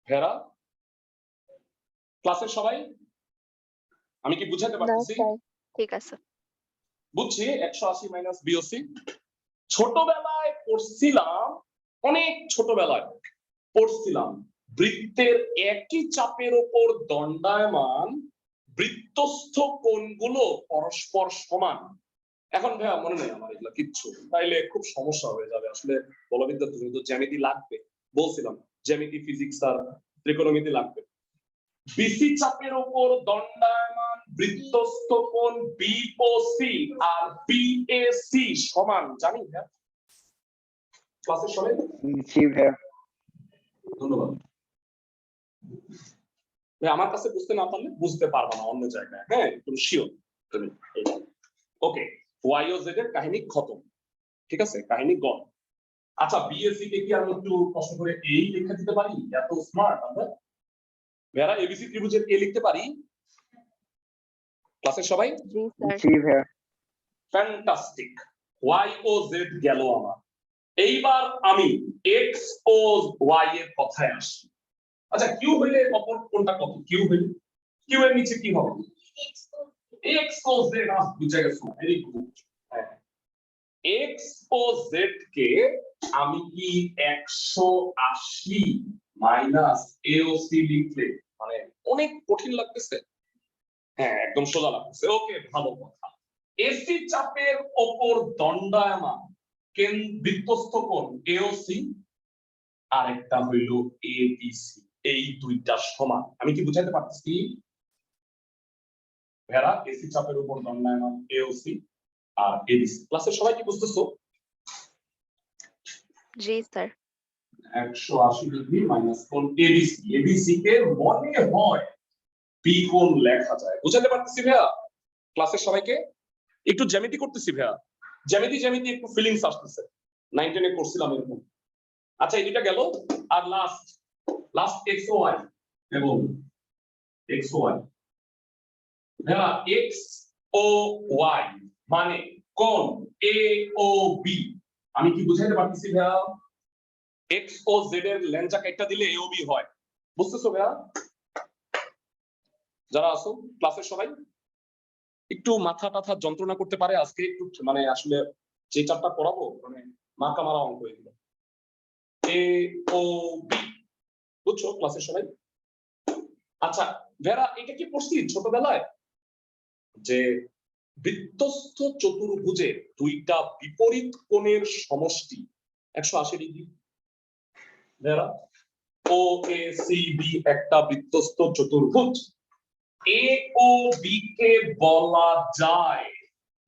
ভেরা? ক্লাসের সবাই আমি কি বুঝাতে পারতেছি? ঠিক আছে, বুঝছি। 180 মাইনাস BOC ছোটবেলায় পড়ছিলাম, অনেক ছোটবেলায় পড়ছিলাম, বৃত্তের একই চাপের উপর দণ্ডায়মান বৃত্তস্থ কোণগুলো পরস্পর সমান। এখন ভাইয়া মনে নেই আমার এগুলো কিচ্ছু, তাইলে খুব সমস্যা হয়ে যাবে। আসলে বলবিদ্যা তুমি তো জ্যামিতি লাগবে, বলছিলাম জ্যামিতি, ফিজিক্স আর ত্রিকোণমিতি লাগবে। বিসি চাপের উপর দণ্ডায়মান বৃত্তস্থ কোণ BOC আর BAC সমান, জানি ভাইয়া? ক্লাসের সবাই জি ভাইয়া। ধন্যবাদ। আমার কাছে বুঝতে না পারলে বুঝতে পারবা না অন্য জায়গায়। হ্যাঁ, তুমি শিওর তুমি। ওকে, Y ও Z এর কাহিনী খতম, ঠিক আছে? কাহিনী গন। আচ্ছা বিএসসি কে কি আমি একটু কষ্ট করে এই লেখা দিতে পারি? এত স্মার্ট আমরা। ভাইয়ারা এবিসি ত্রিভুজের এ লিখতে পারি ক্লাসের সবাই? জি স্যার। जी भैया ফ্যান্টাস্টিক। ওয়াই ও জেড গেল আমার। এইবার আমি এক্স ও ওয়াই এর কথায় আসি। আচ্ছা কিউ হইলে অপর কোনটা কত? কিউ হইলে কিউ এর নিচে কি হবে? X O Z. বুঝা গেছে? Very good. হ্যাঁ, এক্স ও জেড কে আমি কি 180 মাইনাস এ ও সি লিখলে মানে অনেক কঠিন লাগতেছে? হ্যাঁ একদম সোজা লাগতেছে। ওকে ভালো কথা। এসি চাপের ওপর দণ্ডায়মান বৃত্তস্থ কোণ এওসি আর একটা হইল এবিসি। এই দুইটা সমান। আমি কি বুঝাইতে পারতেছি? ভেড়া এসি চাপের উপর দণ্ডায়মান এওসি আর এবিসি। ক্লাসের সবাই কি বুঝতেছো? জি স্যার। 180 ডিগ্রি মাইনাস কোণ এবিসি। এবিসি কে মনে হয় বি কোণ লেখা যায়। বুঝাতে পারতেছি ভাইয়া ক্লাসের সবাইকে? একটু জ্যামিতি করতেছি ভাইয়া। জ্যামিতি জ্যামিতি একটু ফিলিংস আসতেছে। 9 10 এ করছিলাম এরকম। আচ্ছা এই দুইটা গেল। আর লাস্ট এক্স ও ওয়াই এবং এক্স ও ওয়াই। ভাইয়া এক্স ও ওয়াই মানে কোণ এ ও বি। আমি কি বুঝাইতে পারতেছি ভাইয়া? এক্স ও জেড এর লেনজা কাটটা দিলে এ ও বি হয়। বুঝতেছো ভাইয়া? যারা আছো ক্লাসের সবাই একটু মাথা টাথা যন্ত্রণা করতে পারে আজকে একটু মানে আসলে যে চারটা পড়াবো মানে মাথা মারা অঙ্ক হয়ে গেল। এ ও বি বুঝছো ক্লাসের সবাই? আচ্ছা ভেরা এটা কি পড়ছি ছোটবেলায় যে বৃত্তস্থ চতুর্ভুজের দুইটা বিপরীত কোণের সমষ্টি 180 ডিগ্রি। ভেরা ও এ সি বি একটা বৃত্তস্থ চতুর্ভুজ। এ ও বি কে বলা যায়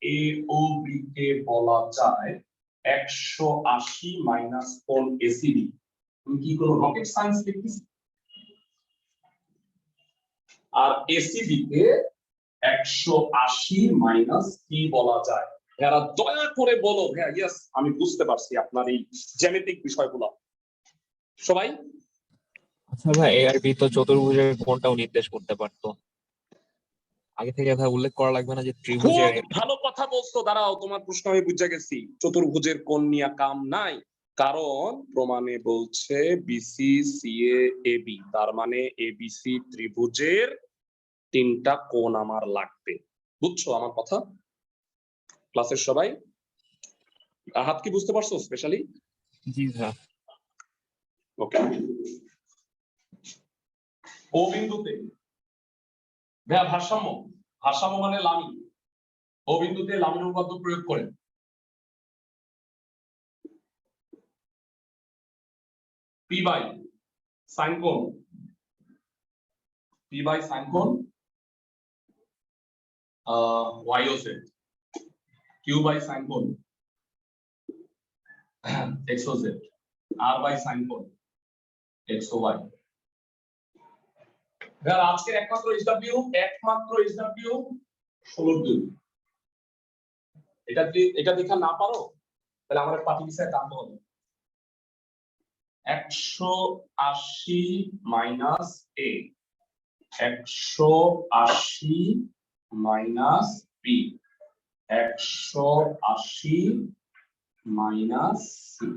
এ ও বি কে বলা যায় 180 মাইনাস কোণ এসিবি। তুমি কি কোনো রকেট সায়েন্স লিখতেছি? আর এসিবি কে 180 মাইনাস কি বলা যায়? ভাইয়া দয়া করে বলো। ভাইয়া ইয়েস আমি বুঝতে পারছি আপনার এই জ্যামিতিক বিষয়গুলো। সবাই আচ্ছা ভাই, এ আর বি তো চতুর্ভুজের কোণটাও নির্দেশ করতে পারতো। আগে থেকে ভাই উল্লেখ করা লাগবে না যে খুব ত্রিভুজের? ভালো কথা বলছো। দাঁড়াও তোমার প্রশ্ন আমি বুঝে গেছি। চতুর্ভুজের কোণ নিয়ে কাম নাই, কারণ প্রমাণে বলছে বিসি সিএ এবি, তার মানে এবিসি ত্রিভুজের তিনটা কোণ আমার লাগবে। বুঝছো আমার কথা ক্লাসের সবাই? হাত কি বুঝতে পারছো স্পেশালি? জি ভাই। ওকে। ও বিন্দুতে ভাইয়া ভারসাম্য, ভারসাম্য মানে লামি। ও বিন্দুতে লামির উপপাদ্য প্রয়োগ করেন। পি বাই সাইন কোণ, পি বাই সাইন কোণ Y O Z, Q by sine কোণ X O Z, R by sine কোণ এক্স ও ওয়াই। ভাইয়া আজকে একমাত্র এইচডব্লিউ 16 এটা দেখা না পারো তাহলে আমার পাটি বিষয়ে কাম হবে। 180 minus A, 180 minus B, 180 minus C.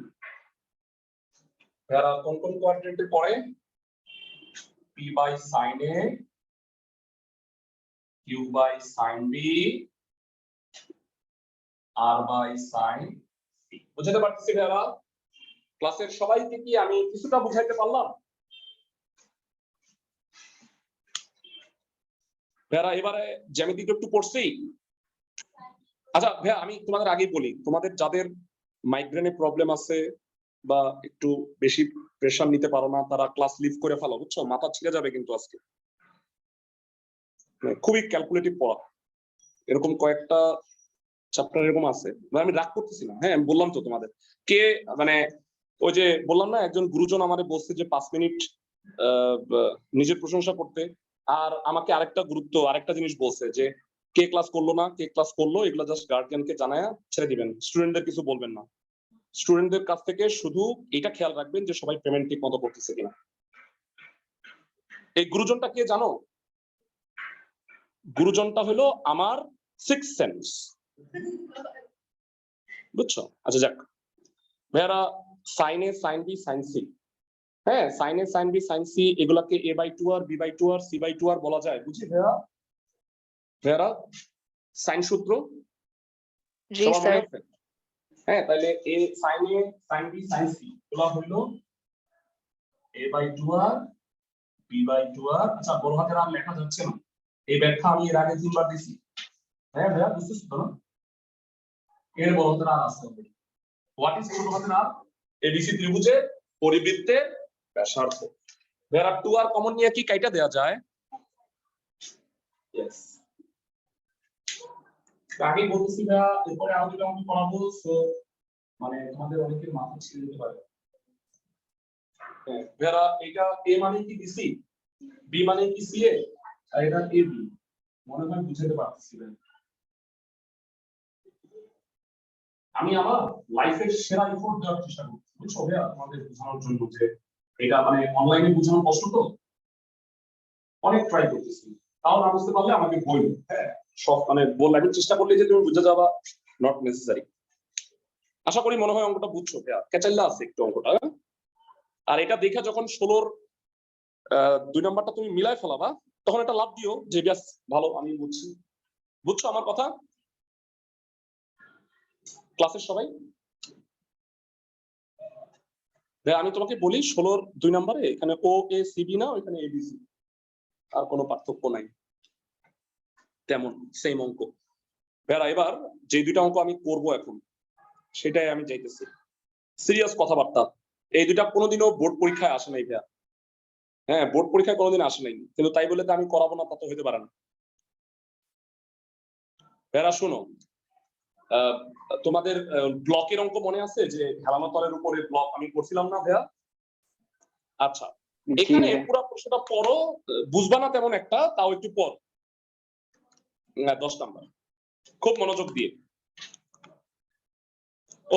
যারা কোন কোন কোয়াড্রেন্টে পড়ে? P by sine A, Q by sine B, R by sine C. বুঝতে পারতেছি যারা ক্লাসের সবাইকে কি আমি কিছুটা বুঝাইতে পারলাম? ভাইয়া এবারে জ্যামিতিটা একটু পড়ছি। আচ্ছা ভাইয়া আমি তোমাদের আগেই বলি, তোমাদের যাদের মাইগ্রেনে প্রবলেম আছে বা একটু বেশি প্রেশার নিতে পারো না তারা ক্লাস লিভ করে ফেলো, বুঝছো? মাথা ছিঁড়ে যাবে কিন্তু আজকে। খুবই ক্যালকুলেটিভ পড়া। এরকম কয়েকটা চ্যাপ্টার এরকম আছে, আমি রাগ করতেছি না। হ্যাঁ আমি বললাম তো তোমাদের কে মানে ওই যে বললাম না একজন গুরুজন আমারে বলছে যে 5 মিনিট নিজের প্রশংসা করতে, আর আমাকে আরেকটা জিনিস বলছে যে কে ক্লাস করলো না কে ক্লাস করলো এগুলা জাস্ট গার্ডিয়ানকে জানায়া ছেড়ে দিবেন, স্টুডেন্টদের কিছু বলবেন না। স্টুডেন্টদের কাছ থেকে শুধু এটা খেয়াল রাখবেন যে সবাই পেমেন্ট ঠিক মতো করতেছে কিনা। এই গুরুজনটা কে জানো? গুরুজনটা হলো আমার সিক্স সেন্স, বুঝছো? আচ্ছা যাক ভাইয়ারা, sine A sine B sine C, হ্যাঁ sine A sine B sine C এগুলাকে a বাই 2 আর b বাই 2 আর c বাই 2 আর বলা যায়, বুঝি ভাইয়া? ভাইয়ারা সাইন সূত্র জি সবার মনে স্যার। আছে? হ্যাঁ তাহলে a sine A sine B sine C এগুলা হলো a বাই 2 আর b বাই 2 আর, আচ্ছা বড় হাতের আর লেখা যাচ্ছে না, এই ব্যাখ্যা আমি এর আগে 3 বার দিছি। হ্যাঁ ভাইয়া বুঝছিস তো না? এর বড় হাতের আর আছে। হোয়াট ইজ ছোট হাতের আর? এবিসি ত্রিভুজের পরিবৃত্তের ব্যাসার্ধ। ভাইয়া 2 আর কমন নিয়ে কি কাইটা দেয়া যায়? ইয়েস। আগে বলতেছি ভাইয়া, এরপরে আরো দুটো অঙ্ক করাবো, সো মানে তোমাদের অনেকের মাথা ছিঁড়ে যেতে পারে। হ্যাঁ ভাইয়া, এটা এ মানে কি বিসি, বি মানে কি সি এ, আর এটা এ বি, মনে হয় বুঝতে পারতেছি ভাই। আমি আমার লাইফের সেরা এফোর্ট দেওয়ার চেষ্টা করছি, বুঝছো ভাইয়া, তোমাদের বোঝানোর জন্য যে এটা মানে অনলাইনে বোঝানো কষ্ট তো, অনেক ট্রাই করতেছি, তাও না বুঝতে পারলে আমাকে বলবে। হ্যাঁ সব মানে বললে আমি চেষ্টা করলে যে তুমি বুঝে যাবা, নট নেসেসারি। আশা করি মনে হয় অঙ্কটা বুঝছো ভাইয়া, ক্যাচাল্লা আছে একটু অঙ্কটা। আর এটা দেখে যখন 16-র 2 নাম্বারটা তুমি মিলাই ফেলাবা, তখন একটা লাভ দিও যে ব্যাস ভালো আমি বুঝছি। বুঝছো আমার কথা ক্লাসের সবাই? আমি তোমাকে বলি 16-র 2 নাম্বারে এখানে ও এ সি বি না, ওইখানে এবিসি, আর কোনো পার্থক্য নাই, তেমন সেম অঙ্ক। ভাইয়া এবার যে দুইটা অঙ্ক আমি করব এখন সেটাই আমি যাইতেছি, সিরিয়াস কথাবার্তা। এই দুইটা কোনোদিনও বোর্ড পরীক্ষায় আসে নাই ভাইয়া, হ্যাঁ বোর্ড পরীক্ষায় কোনোদিন আসে নাই, কিন্তু তাই বলে তো আমি করাবো না তা তো হইতে পারে না। ভাইয়া শোনো, তোমাদের ব্লকের অঙ্ক মনে আছে যে হেলানো তলের উপরে ব্লক আমি করছিলাম না ভাইয়া? আচ্ছা জি এখানে ভাইয়া। পুরো প্রশ্নটা পড়ো, বুঝবা না তেমন একটা, তাও একটু পড়। 10 নাম্বার খুব মনোযোগ দিয়ে।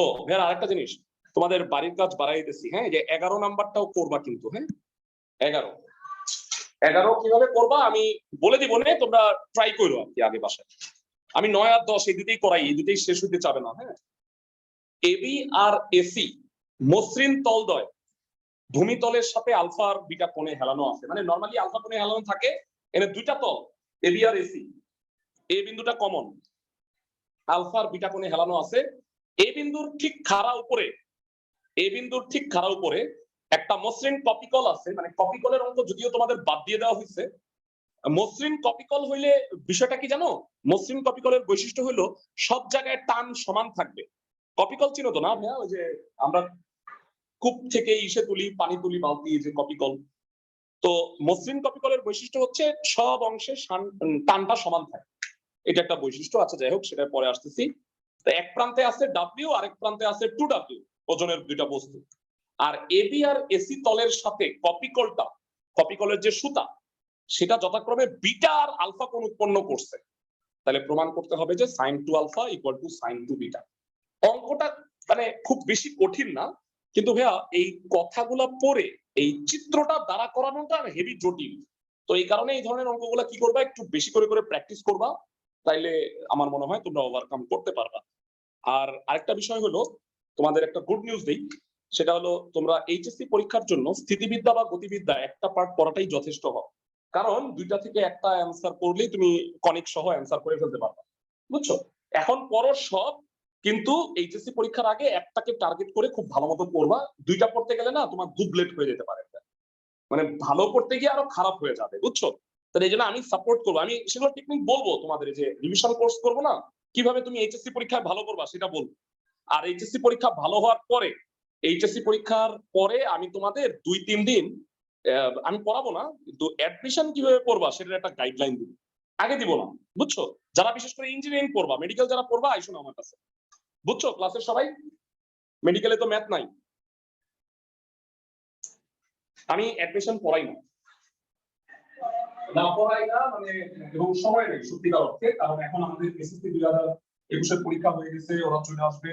ও ভাইয়া আরেকটা জিনিস, তোমাদের বাড়ির কাজ বাড়াই দিতেছি, হ্যাঁ যে 11 নাম্বারটাও করবা কিন্তু, হ্যাঁ 11 কিভাবে করবা আমি বলে দিব না, তোমরা ট্রাই করো আর কি আগে বাসায়। আমি 9 আর 10 এই দুটেই করাই, এই দুটেই শেষ হইতে চাবে না। হ্যাঁ এবি আর এসি মসৃণ তলদ্বয় ভূমিতলের সাথে আলফা আর বিটা কোণে হেলানো আছে, মানে নরমালি আলফা কোণে হেলানো থাকে, এখানে দুইটা তল এবি আর এসি, এ বিন্দুটা কমন, আলফা আর বিটা কোণে হেলানো আছে। এ বিন্দুর ঠিক খাড়া উপরে, এ বিন্দুর ঠিক খাড়া উপরে একটা মসৃণ কপিকল আছে, মানে কপিকলের অঙ্ক যদিও তোমাদের বাদ দিয়ে দেওয়া হয়েছে। মসৃণ কপিকল হইলে বিষয়টা কি জানো? মসৃণ কপিকলের বৈশিষ্ট্য হলো সব জায়গায় টান সমান থাকবে। কপিকল চিনো তো না ভাইয়া? ওই যে আমরা কূপ থেকে ইসে তুলি, পানি তুলি বালতি, যে কপিকল। তো মসৃণ কপিকলের বৈশিষ্ট্য হচ্ছে সব অংশে টানটা সমান থাকে, এটা একটা বৈশিষ্ট্য। আচ্ছা যাই হোক সেটা পরে আসতেছি। তো এক প্রান্তে আছে ডাব্লিউ, আরেক প্রান্তে আছে 2W, ওজনের দুইটা বস্তু। আর এবি আর এসি তলের সাথে কপিকলটা, কপিকলের যে সুতা সেটা যথাক্রমে বিটা আর আলফা কোণ উৎপন্ন করছে, তাহলে প্রমাণ করতে হবে যে sin 2 alpha equal to sin 2 beta. অঙ্কটা মানে খুব বেশি কঠিন না, কিন্তু ভাইয়া এই কথাগুলো পড়ে এই চিত্রটা দ্বারা করানোটা হেভি জটিল। তো এই কারণে এই ধরনের অঙ্কগুলো কি করবা, একটু বেশি করে করে প্র্যাকটিস করবা, তাইলে আমার মনে হয় তোমরা ওভারকাম করতে পারবা। আর আরেকটা বিষয় হলো, তোমাদের একটা গুড নিউজ দেই, সেটা হলো তোমরা এইচএসসি পরীক্ষার জন্য স্থিতিবিদ্যা বা গতিবিদ্যা একটা পার্ট পড়াটাই যথেষ্ট হবে, কারণ দুইটা থেকে একটা অ্যান্সার করলেই তুমি কনিক সহ অ্যান্সার করে ফেলতে পারবা, বুঝছো? এখন পড়ো সব, কিন্তু এইচএসসি পরীক্ষার আগে একটাকে টার্গেট করে খুব ভালো মতো পড়বা। দুইটা পড়তে গেলে না তোমার দুবলেট হয়ে যেতে পারে, মানে ভালো করতে গিয়ে আরো খারাপ হয়ে যাবে, বুঝছো? তাহলে এই জন্য আমি সাপোর্ট করবো, আমি সেগুলো টেকনিক বলবো তোমাদের, যে রিভিশন কোর্স করবো না, কিভাবে তুমি এইচএসসি পরীক্ষায় ভালো করবা সেটা বলবো। আর এইচএসসি পরীক্ষা ভালো হওয়ার পরে, এইচএসসি পরীক্ষার পরে আমি তোমাদের 2-3 দিন আমি পড়াবো না, কিন্তু অ্যাডমিশন কিভাবে করবা সেটার একটা গাইডলাইন দিব, আগে দিব না, বুঝছো? যারা বিশেষ করে ইঞ্জিনিয়ারিং পড়বা, মেডিকেল যারা পড়বা আইসো না আমার কাছে, বুঝছো? ক্লাসের সবাই মেডিকেলে তো ম্যাথ নাই, আমি অ্যাডমিশন পড়াই না পড়াই না মানে, এবং সময় নেই সত্যিকার অর্থে, কারণ এখন আমাদের এসএসসি 2021 পরীক্ষা হয়ে গেছে, ওরা চলে আসবে,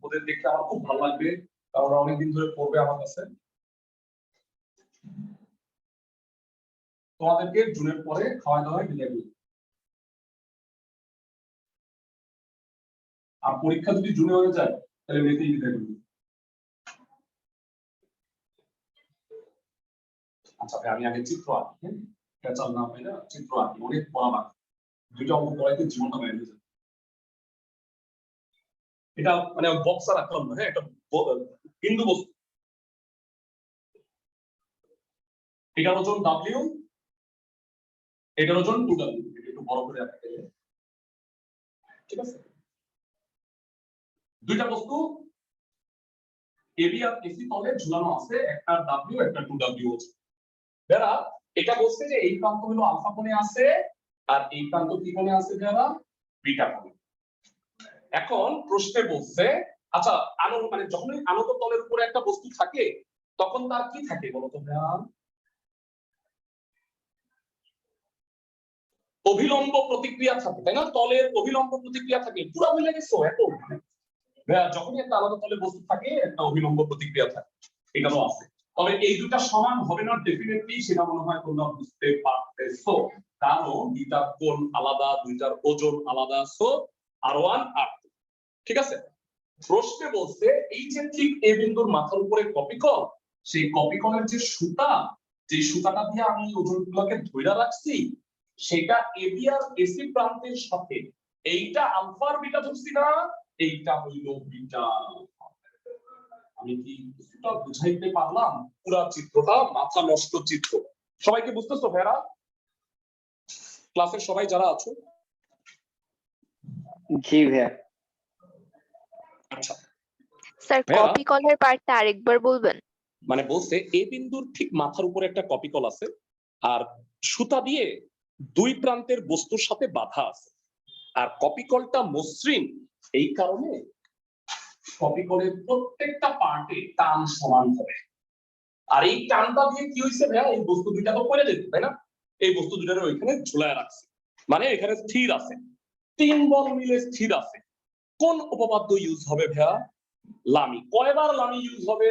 ওদের দেখতে আমার খুব ভালো লাগবে, কারণ ওরা অনেকদিন ধরে পড়বে আমার কাছে। তোমাদেরকে জুনের পরে খাওয়া দাওয়ায় বিদায় দিই। আর পরীক্ষা যদি জুনে হয়ে যায় তাহলে মেতেই বিদায় দিই। আচ্ছা ভাই, আমি আগে চিত্র আঁকি, হ্যাঁ? পেঁচাল না হয় না, চিত্র আঁকি, অনেক পড়া বাকি। দুইটা অঙ্ক পড়াইতে জীবনটা বাইরে হয়ে যায়। এটা মানে বক্সার আঁকলাম না, হ্যাঁ, এটা বিন্দু বস্তু। এটার ওজন ডাব্লিউ, এটার ওজন 2W। একটু বড় করে আঁকতে গেলে, ঠিক আছে? দুইটা বস্তু এবি আর এসি তলে ঝুলানো আছে, একটা ডাব্লিউ একটা 2W ওজন। যারা এটা বলছে যে এই প্রান্ত হলো আলফা কোণে আছে আর এই প্রান্ত কি কোণে আছে যারা, বিটা কোণে। এখন প্রশ্নে বলছে, আচ্ছা মানে যখনই আনত তলের উপরে একটা বস্তু থাকে তখন তার কি থাকে বলতো ভাইয়া? অভিলম্ব প্রতিক্রিয়া থাকে, তাই না? তলের অভিলম্ব প্রতিক্রিয়া থাকে। পুরো ভুলে গেছো এত? ভাইয়া যখনই একটা আলাদা তলে বস্তু থাকে একটা অভিলম্ব প্রতিক্রিয়া থাকে, এটাও আছে। তবে এই দুটা সমান হবে না ডেফিনেটলি, সেটা মনে হয় তোমরা বুঝতে পারতেছো, কারণ দুইটার কোণ আলাদা, দুইটার ওজন আলাদা। সো R1 R2, ঠিক আছে? প্রশ্নে বলছে এই যে ঠিক এ বিন্দুর মাথার উপরে কপিকল, সেই কপিকলের যে সুতা, যে সুতাটা দিয়ে আমি ওজনগুলোকে ধরে রাখছি, সেটা এবি আর এসি প্রান্তের সাথে এইটা আলফা আর বিটা ধরছি না, এইটা হইল বিটা। আমি কি কিছুটা বুঝাইতে পারলাম? পুরা চিত্রটা মাথা নষ্ট চিত্র। সবাইকে বুঝতেছো ভাইরা? ক্লাসের সবাই যারা আছো? জি ভাইয়া। আচ্ছা, স্যার ভাইয়া, কপি কলের পার্টটা আরেকবার বলবেন? মানে বলছে এ বিন্দুর ঠিক মাথার উপরে একটা কপিকল আছে আর সুতা দিয়ে দুই প্রান্তের বস্তুর সাথে বাঁধা আছে, আর কপিকলটা মসৃণ, এই কারণে কপিকলের প্রত্যেকটা পার্টে টান সমান হবে। আর এই টানটা দিয়ে কি হয়েছে ভাইয়া, এই বস্তু দুইটা তো পড়ে যেত, তাই না? এই বস্তু দুইটার ওইখানে ঝুলায় রাখছে, মানে এখানে স্থির আছে, 3 বল মিলে স্থির আছে। কোন উপপাদ্য ইউজ হবে ভাইয়া? লামি। কয়বার লামি ইউজ হবে?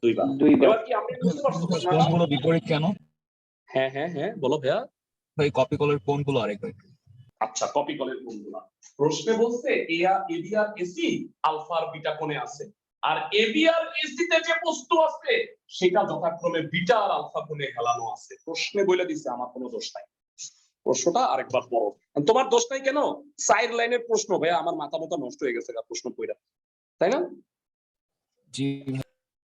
2 বার। এবার কি আপনি বুঝতে পারছো প্রশ্নটা? কোণগুলো বিপরীত কেন? হ্যাঁ হ্যাঁ হ্যাঁ, বলো ভাইয়া। ভাই কপি কলের কোণগুলো আরেকবার। আচ্ছা, কপিকলের কোণগুলো প্রশ্নে বলছে এবি আর এসি আলফা আর বিটা কোণে আছে, আর এবি আর এসি তে যে বস্তু আছে সেটা যথাক্রমে বিটা আর আলফা কোণে হেলানো আছে। প্রশ্নে বলে দিছে, আমার কোনো দোষ নাই। প্রশ্নটা আরেকবার পড়ো। তোমার দোষ নাই কেন? সাইড লাইনের প্রশ্ন ভাইয়া, আমার মাথা মতো নষ্ট হয়ে গেছে প্রশ্ন পড়া, তাই না? জি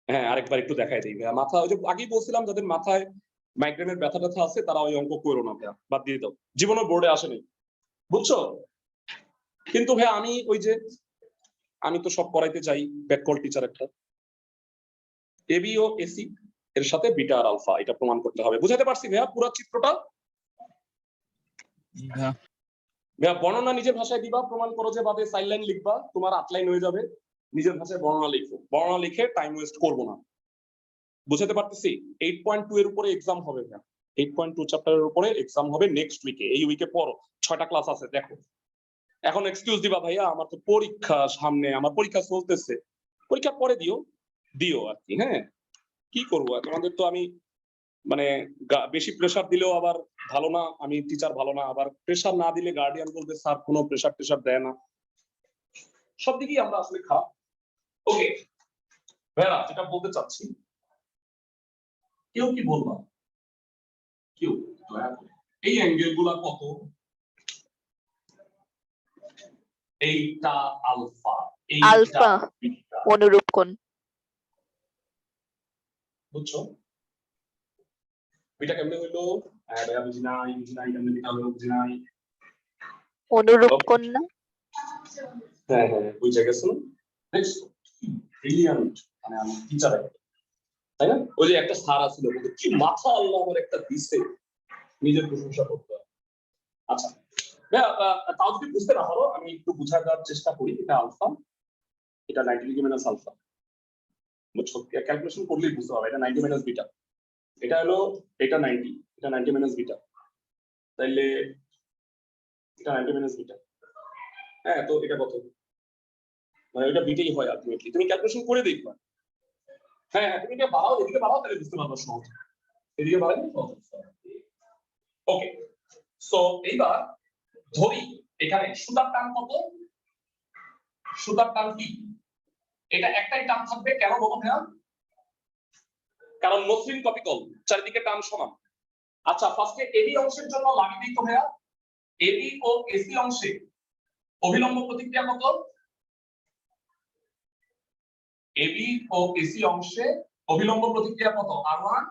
হ্যাঁ, আরেকবার একটু দেখাই দিই ভাইয়া। মাথা ওই যে আগেই বলছিলাম, যাদের মাথায় মাইগ্রেনের ব্যথা ট্যাথা আছে তারা ওই অঙ্ক করো না ভাইয়া, বাদ দিয়ে দাও, জীবনে বোর্ডে আসেনি, বুঝছো? কিন্তু ভাইয়া আমি ওই যে আমি তো সব করাইতে চাই, ব্যাককল টিচার একটা। এবি ও এসি এর সাথে বিটা আর আলফা, এটা প্রমাণ করতে হবে। বুঝাতে পারছি ভাইয়া পুরো চিত্রটা? ভাইয়া। ভাইয়া বর্ণনা নিজের ভাষায় দিবা, প্রমাণ করো যে বাদে সাইড লাইন লিখবা, তোমার 8 লাইন হয়ে যাবে। নিজের ভাষায় বর্ণনা লিখো, বর্ণনা লিখে টাইম ওয়েস্ট করবো না। বুঝাতে পারতেছি? 8.2 এর উপরে এক্সাম হবে ভাইয়া, 8.2 চ্যাপ্টারের উপরে এক্সাম হবে নেক্সট উইকে। এই উইকে পড়ো, 6টা ক্লাস আছে দেখো। এখন এক্সকিউজ দিবা ভাইয়া আমার তো পরীক্ষা সামনে, আমার পরীক্ষা চলতেছে। পরীক্ষা পরে দিও, দিও আর কি। হ্যাঁ, কি করবো, তোমাদের তো আমি মানে বেশি প্রেসার দিলেও আবার ভালো না, আমি টিচার ভালো না, আবার প্রেসার না দিলে গার্ডিয়ান বলবে স্যার কোনো প্রেসার টেসার দেয় না। সব দিকেই আমরা আসলে খারাপ। ওকে ভাইয়া, যেটা বলতে চাচ্ছি, কেউ কি বলবা? কেউ দয়া করে এই অ্যাঙ্গেল গুলা কত? এইটা আলফা, এইটা আলফা বিটা, অনুরূপ কোণ। বুঝছো? বিটা কেমনে হইলো? হ্যাঁ ভাইয়া, বুঝি নাই কেমনে বিটা হলো, বুঝি নাই। অনুরূপ কোণ না? হ্যাঁ হ্যাঁ, বুঝে গেছো? দেখছো ব্রিলিয়ান্ট, মানে আমি টিচার, তাই না? ওই যে একটা স্যার আছিল, বলতো কি মাথা আল্লাহ আমার একটা দিছে, নিজের প্রশংসা করতে হয়। আচ্ছা ভাইয়া, তাও যদি বুঝতে না পারো আমি একটু বুঝাবার চেষ্টা করি। এটা আলফা, এটা 90 ডিগ্রি মাইনাস আলফা, বুঝছো? ক্যালকুলেশন করলেই বুঝতে পারবে। এটা 90 মাইনাস বিটা, এটা হলো এটা 90, এটা 90 মাইনাস বিটা, তাইলে এটা 90 মাইনাস বিটা। হ্যাঁ, তো এটা কত? মানে ওইটা বিটাই হয় আলটিমেটলি। তুমি ক্যালকুলেশন করে দেখবা। হ্যাঁ তুমি এটা বাড়াও, এদিকে বাড়াও, তাহলে বুঝতে পারবা সহজ। এদিকে বাড়ালে সহজ। ওকে, সো এইবার ধরি এখানে সুতার টান কত? সুতার টান কি? এটা একটাই টান থাকবে, কেন বলো ভাইয়া? কারণ মসৃণ কপিকল, চারিদিকে টান সমান। আচ্ছা, ফার্স্টে এবি অংশের জন্য লাগিয়ে দিই তো ভাইয়া। এবি ও এসি অংশে অভিলম্ব প্রতিক্রিয়া কত? এবি ও এসি অংশে অভিলম্ব প্রতিক্রিয়া কত? R1,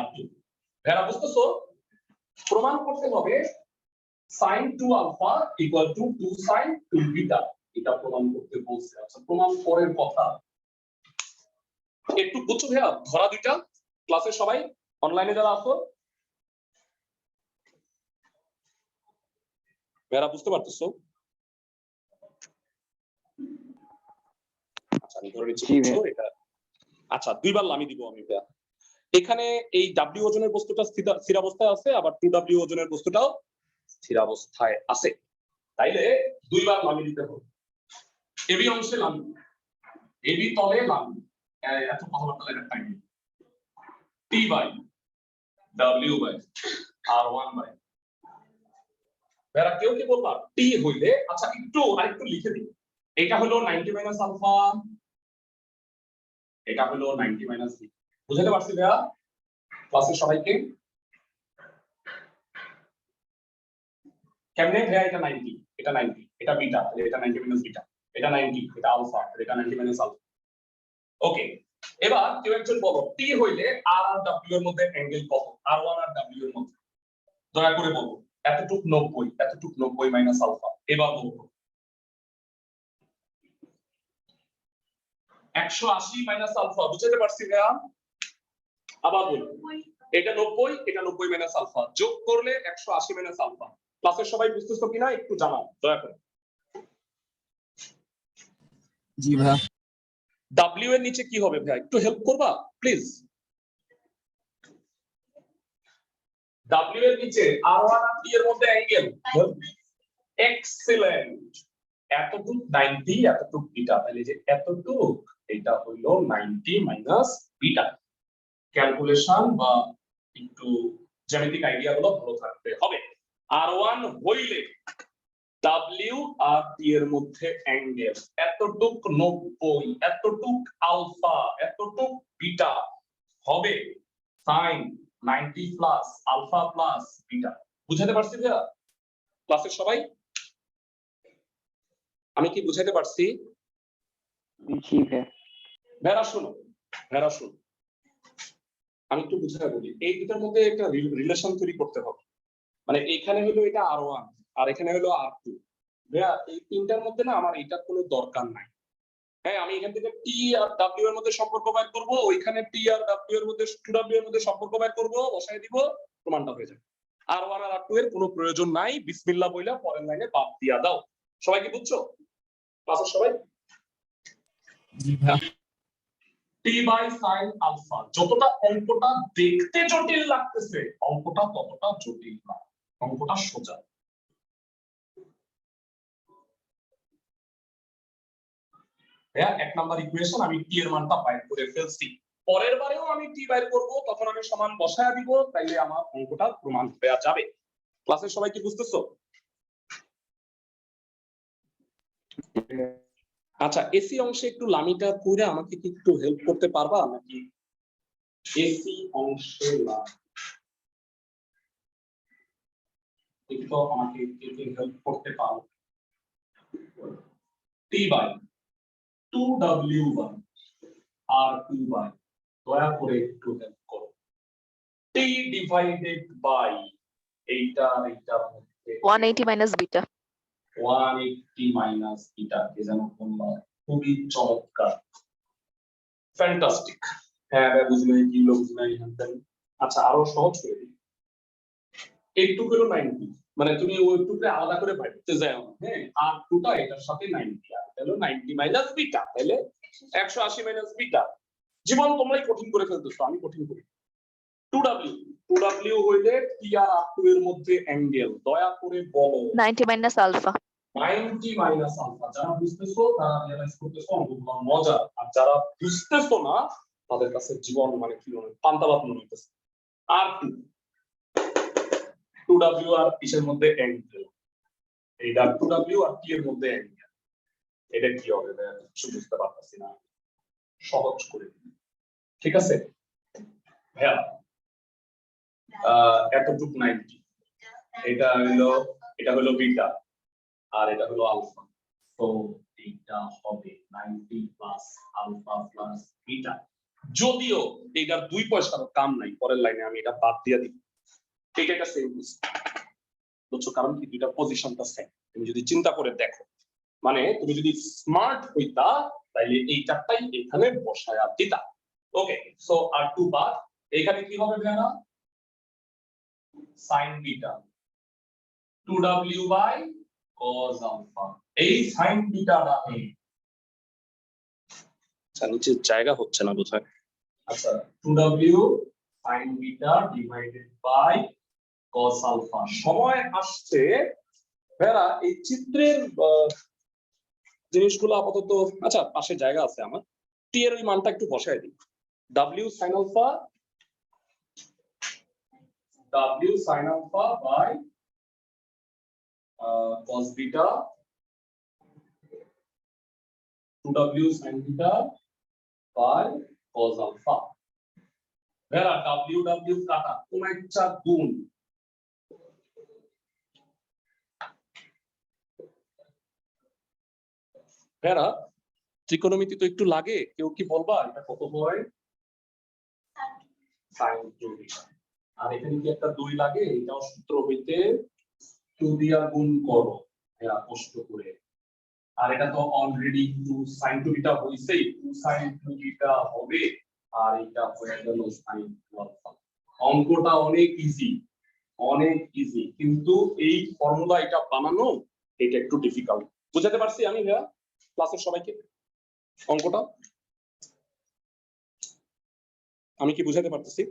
R2। ভাইয়া বুঝতেছো? প্রমাণ করতে হবে sin 2 alpha equal to 2 sin 2 beta. এটা প্রমাণ করতে বলছে। আচ্ছা, প্রমাণ পরের কথা। একটু বুঝছো ভাইয়া ধরা দুইটা? ক্লাসে সবাই অনলাইনে যারা আছো ভাইয়া বুঝতে পারতেছো? আচ্ছা, আমি ধরে নিচ্ছি বুঝছো এটা। আচ্ছা, দুইবার লামি দিব আমি ভাইয়া। এখানে এই ডাব্লিউ ওজনের বস্তুটা স্থিরাবস্থায় আছে, আবার 2w ওজনের বস্তুটাও স্থিরাবস্থায় আছে। তাইলে দুইবার লামি দিতে হবে। এবি অংশে লামি, এবি তলে লামি। এত কথাবার্তা লেখার টাইম নেই। T by W by R1 by. ভাইয়া কেউ কি বলবা টি হইলে? আচ্ছা, আরেকটু লিখে দিই। এটা হলো 90 মাইনাস আলফা, এটা হলো 90 মাইনাস বি। বুঝতে পারছি ভাইয়া ক্লাসের সবাইকে? কেমনে ভাইয়া? এটা 90, এটা 90, এটা বিটা, এটা 90 মাইনাস বিটা, এটা 90, এটা আলফা, এটা 90 মাইনাস আলফা। ওকে, এবার কেউ একজন বলো টি হইলে আর আর ডাব্লিউ এর মধ্যে অ্যাঙ্গেল কত? R1 আর ডাব্লিউ এর মধ্যে দয়া করে বলো। এতটুক 90, এতটুক 90 মাইনাস আলফা। এবার বলবো 180 মাইনাস আলফা। বুঝতে পারছি ভাইয়া? আবার বলি, এটা 90, এটা 90 মাইনাস আলফা, যোগ করলে 180 মাইনাস আলফা। ক্লাসের সবাই বুঝতেছো কিনা একটু জানাও দয়া করে। জি ভাইয়া। ডাব্লিউ এর নিচে কি হবে ভাইয়া? একটু হেল্প করবা প্লিজ। ডাব্লিউ এর নিচে R1 আর T এর মধ্যে অ্যাঙ্গেল। এক্সিলেন্ট। এতটুক 90, এতটুক বিটা। তাহলে যে এতটুক, এটা হইলো 90 মাইনাস বিটা। ক্যালকুলেশন বা একটু জ্যামিতিক আইডিয়া গুলো ভালো থাকতে হবে। R1 হইলে ডাব্লিউ আর টি এর মধ্যে অ্যাঙ্গেল এতটুক 90, এতটুক আলফা, এতটুক বিটা হবে sin 90 plus alpha plus beta. বুঝাতে পারছি ভাইয়া ক্লাসের সবাই? আমি কি বুঝাতে পারছি? জি ভাইয়া। ভাইয়া শোনো, ভাইয়া শোনো, আমি একটু বুঝাতে বলি। এই দুটোর মধ্যে একটা রিলেশন তৈরি করতে হবে। মানে এখানে হলো এটা R1 আর এখানে হলো R2। ভাইয়া এই তিনটার মধ্যে না আমার এটা কোনো দরকার নাই। হ্যাঁ, আমি এখান থেকে টি আর ডাব্লিউ এর মধ্যে সম্পর্ক বের করব, ওইখানে টি আর ডাব্লিউ এর মধ্যে 2w এর মধ্যে সম্পর্ক বের করব, বসায় দিব, প্রমাণটা হয়ে যাবে। R1 আর R2 এর কোনো প্রয়োজন নাই। বিসমিল্লাহ বইলা পরের লাইনে বাদ দিয়া দাও। সবাই কি বুঝছো ক্লাসের সবাই? জি ভাইয়া। টি বাই সাইন আলফা। যতটা অঙ্কটা দেখতে জটিল লাগতেছে, অঙ্কটা ততটা জটিল না, অঙ্কটা সোজা। হ্যাঁ, 1 নাম্বার ইকুয়েশন আমি টি এর মানটা বাইর করে ফেলছি। পরের বারেও আমি টি বাইর করব, তখন আমি সমান বসায়া দিব, তাইলে আমার অঙ্কটা প্রমাণ হয়ে যাবে। ক্লাসের সবাই কি বুঝতেছো? আচ্ছা, এসি অংশে একটু লামিটা কইরা আমাকে কি একটু হেল্প করতে পারবা নাকি? এসি অংশে একটু আমাকে হেল্প করতে পারো। টি by 2w by R2 by, দয়া করে একটু হেল্প করো। টি ডিভাইডেড বাই এইটার মধ্যে 180 মাইনাস বিটা। 180 minus beta. কে যেন বললো, খুবই চমৎকার, ফ্যান্টাস্টিক। হ্যাঁ বুঝলে কি লোক বুঝলাই হানতেন। আচ্ছা, আরো সহজ করে দিই। একটু হলো 90, মানে তুমি ওই টুকরে আলাদা করে ভাবতে যাও না। হ্যাঁ, আর টুটা এটার সাথে 90, আর তাহলে 90 মাইনাস বিটা, তাহলে 180 মাইনাস বিটা। জীবন তোমরাই কঠিন করে ফেলতেছো, আমি কঠিন করি। 2w হইলে টি আর R2 এর মধ্যে অ্যাঙ্গেল, দয়া করে বলো। 90 মাইনাস আলফা। 90 minus alpha. যারা বুঝতেছো তারা রিয়ালাইজ করতেছো অঙ্কগুলো মজা, আর যারা বুঝতেছো না তাদের কাছে জীবন মানে কি মনে পান্তা মনে হইতেছে। আর 2w আর কিসের মধ্যে অ্যাঙ্গেল, এইটা 2w আর t এর মধ্যে অ্যাঙ্গেল, এটা কি হবে কিছু বুঝতে পারতেছি না, সহজ করে দিই। ঠিক আছে ভাইয়া, এতটুকু 90, এটা হলো বিটা আর এটা হলো আলফা, তো এইটা হবে 90 প্লাস আলফা প্লাস বিটা। যদিও এটার 2 পয়সার কাম নাই, পরের লাইনে আমি এটা বাদ দিয়ে দিব, এটা একটা সেম বুঝছো, কারণ কি দুইটা পজিশনটা সেম। তুমি যদি চিন্তা করে দেখো, মানে তুমি যদি স্মার্ট হইতা তাইলে এই চারটাই এখানে বসায়া দিতা। ওকে, সো আর 2 বাদ, এখানে কি হবে ভাইয়া, sin beta 2w by cos alpha. এই sin বিটাটা নেই, আচ্ছা নিচে জায়গা হচ্ছে না বোধহয়। আচ্ছা 2w sin beta divided by cos alpha. সময় আসছে ভাইয়া এই চিত্রের জিনিসগুলো আপাতত, আচ্ছা পাশে জায়গা আছে আমার, টি এর ওই মানটা একটু বসায় দিই, w sin alpha by cos beta 2w sin beta by cos alpha. ভাইয়া w কাটা, কোন একটা গুণ, ভাইয়া ত্রিকোণমিতি তো একটু লাগে, কেউ কি বলবা এটা কত হয়? sin 2 beta. আর এখানে কি একটা 2 লাগে, এটাও সূত্র হইতে 2 দিয়া গুণ করো ভাইয়া কষ্ট করে। আর এটা তো অলরেডি 2 sin 2 বিটা হইছেই, 2 sin 2 বিটা হবে, আর এটা হয়ে গেল sin 2 আলফা। অঙ্কটা অনেক ইজি, কিন্তু এই ফর্মুলা এটা বানানো এটা একটু ডিফিকাল্ট। বুঝাতে পারছি আমি ভাইয়া ক্লাসের সবাইকে অঙ্কটা? আমি কি বুঝাতে পারতেছি?